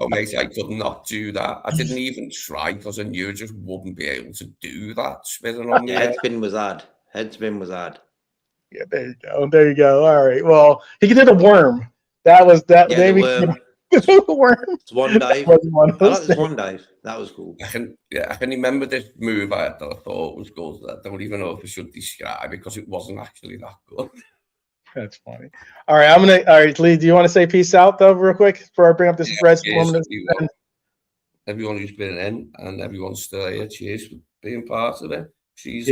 Oh, mate, I could not do that. I didn't even try because I knew I just wouldn't be able to do that. Spinning on the head spin was hard. Head spin was hard. Yeah, there you go. There you go. All right. Well, he did a worm. That was that. Yeah, maybe the worm. Swan dive. I like the swan dive. That was cool. I can remember this move I thought was good. I don't even know if I should describe it because it wasn't actually that good. That's funny. All right, all right, Lee, do you want to say peace out though, real quick, before I bring up this Reds woman? Everyone who's been in and everyone's still here, cheers for being part of it. She's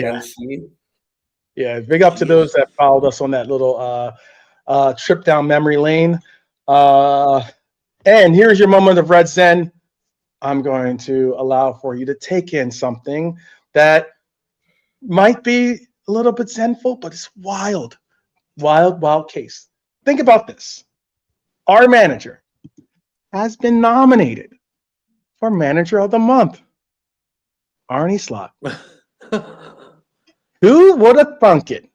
Yeah, big up to those that followed us on that little trip down memory lane. And here's your moment of Red Zen. I'm going to allow for you to take in something that might be a little bit zenful, but it's wild case. Think about this. Our manager has been nominated for Manager of the Month. Arnie Slot. Who would have thunk it?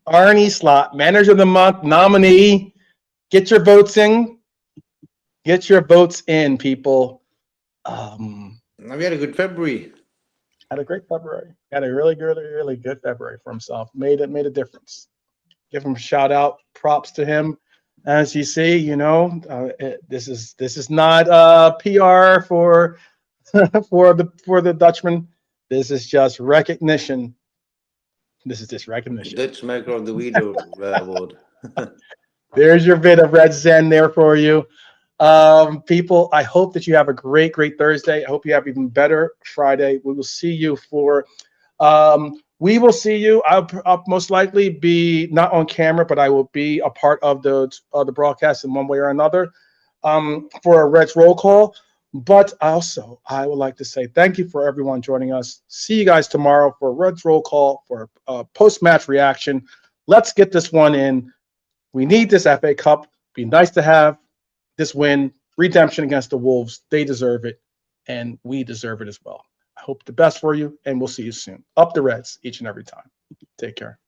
Arnie Slot, Manager of the Month nominee. Get your votes in. Get your votes in, people. We had a good February. Had a great February. Had a really good February for himself. Made a difference. Give him a shout out. Props to him. As you see, you know, this is not PR for the Dutchman. This is just recognition. This is just recognition. Dutch Maker of the Weed Award. There's your bit of Red Zen there for you. People, I hope that you have a great Thursday. I hope you have even better Friday. We will see you for I'll most likely be not on camera, but I will be a part of the broadcast in one way or another for a Reds roll call. But also, I would like to say thank you for everyone joining us. See you guys tomorrow for Reds Roll Call for a post-match reaction. Let's get this one in. We need this FA Cup. Be nice to have this win. Redemption against the Wolves. They deserve it, and we deserve it as well. I hope the best for you, and we'll see you soon. Up the Reds each and every time. Take care.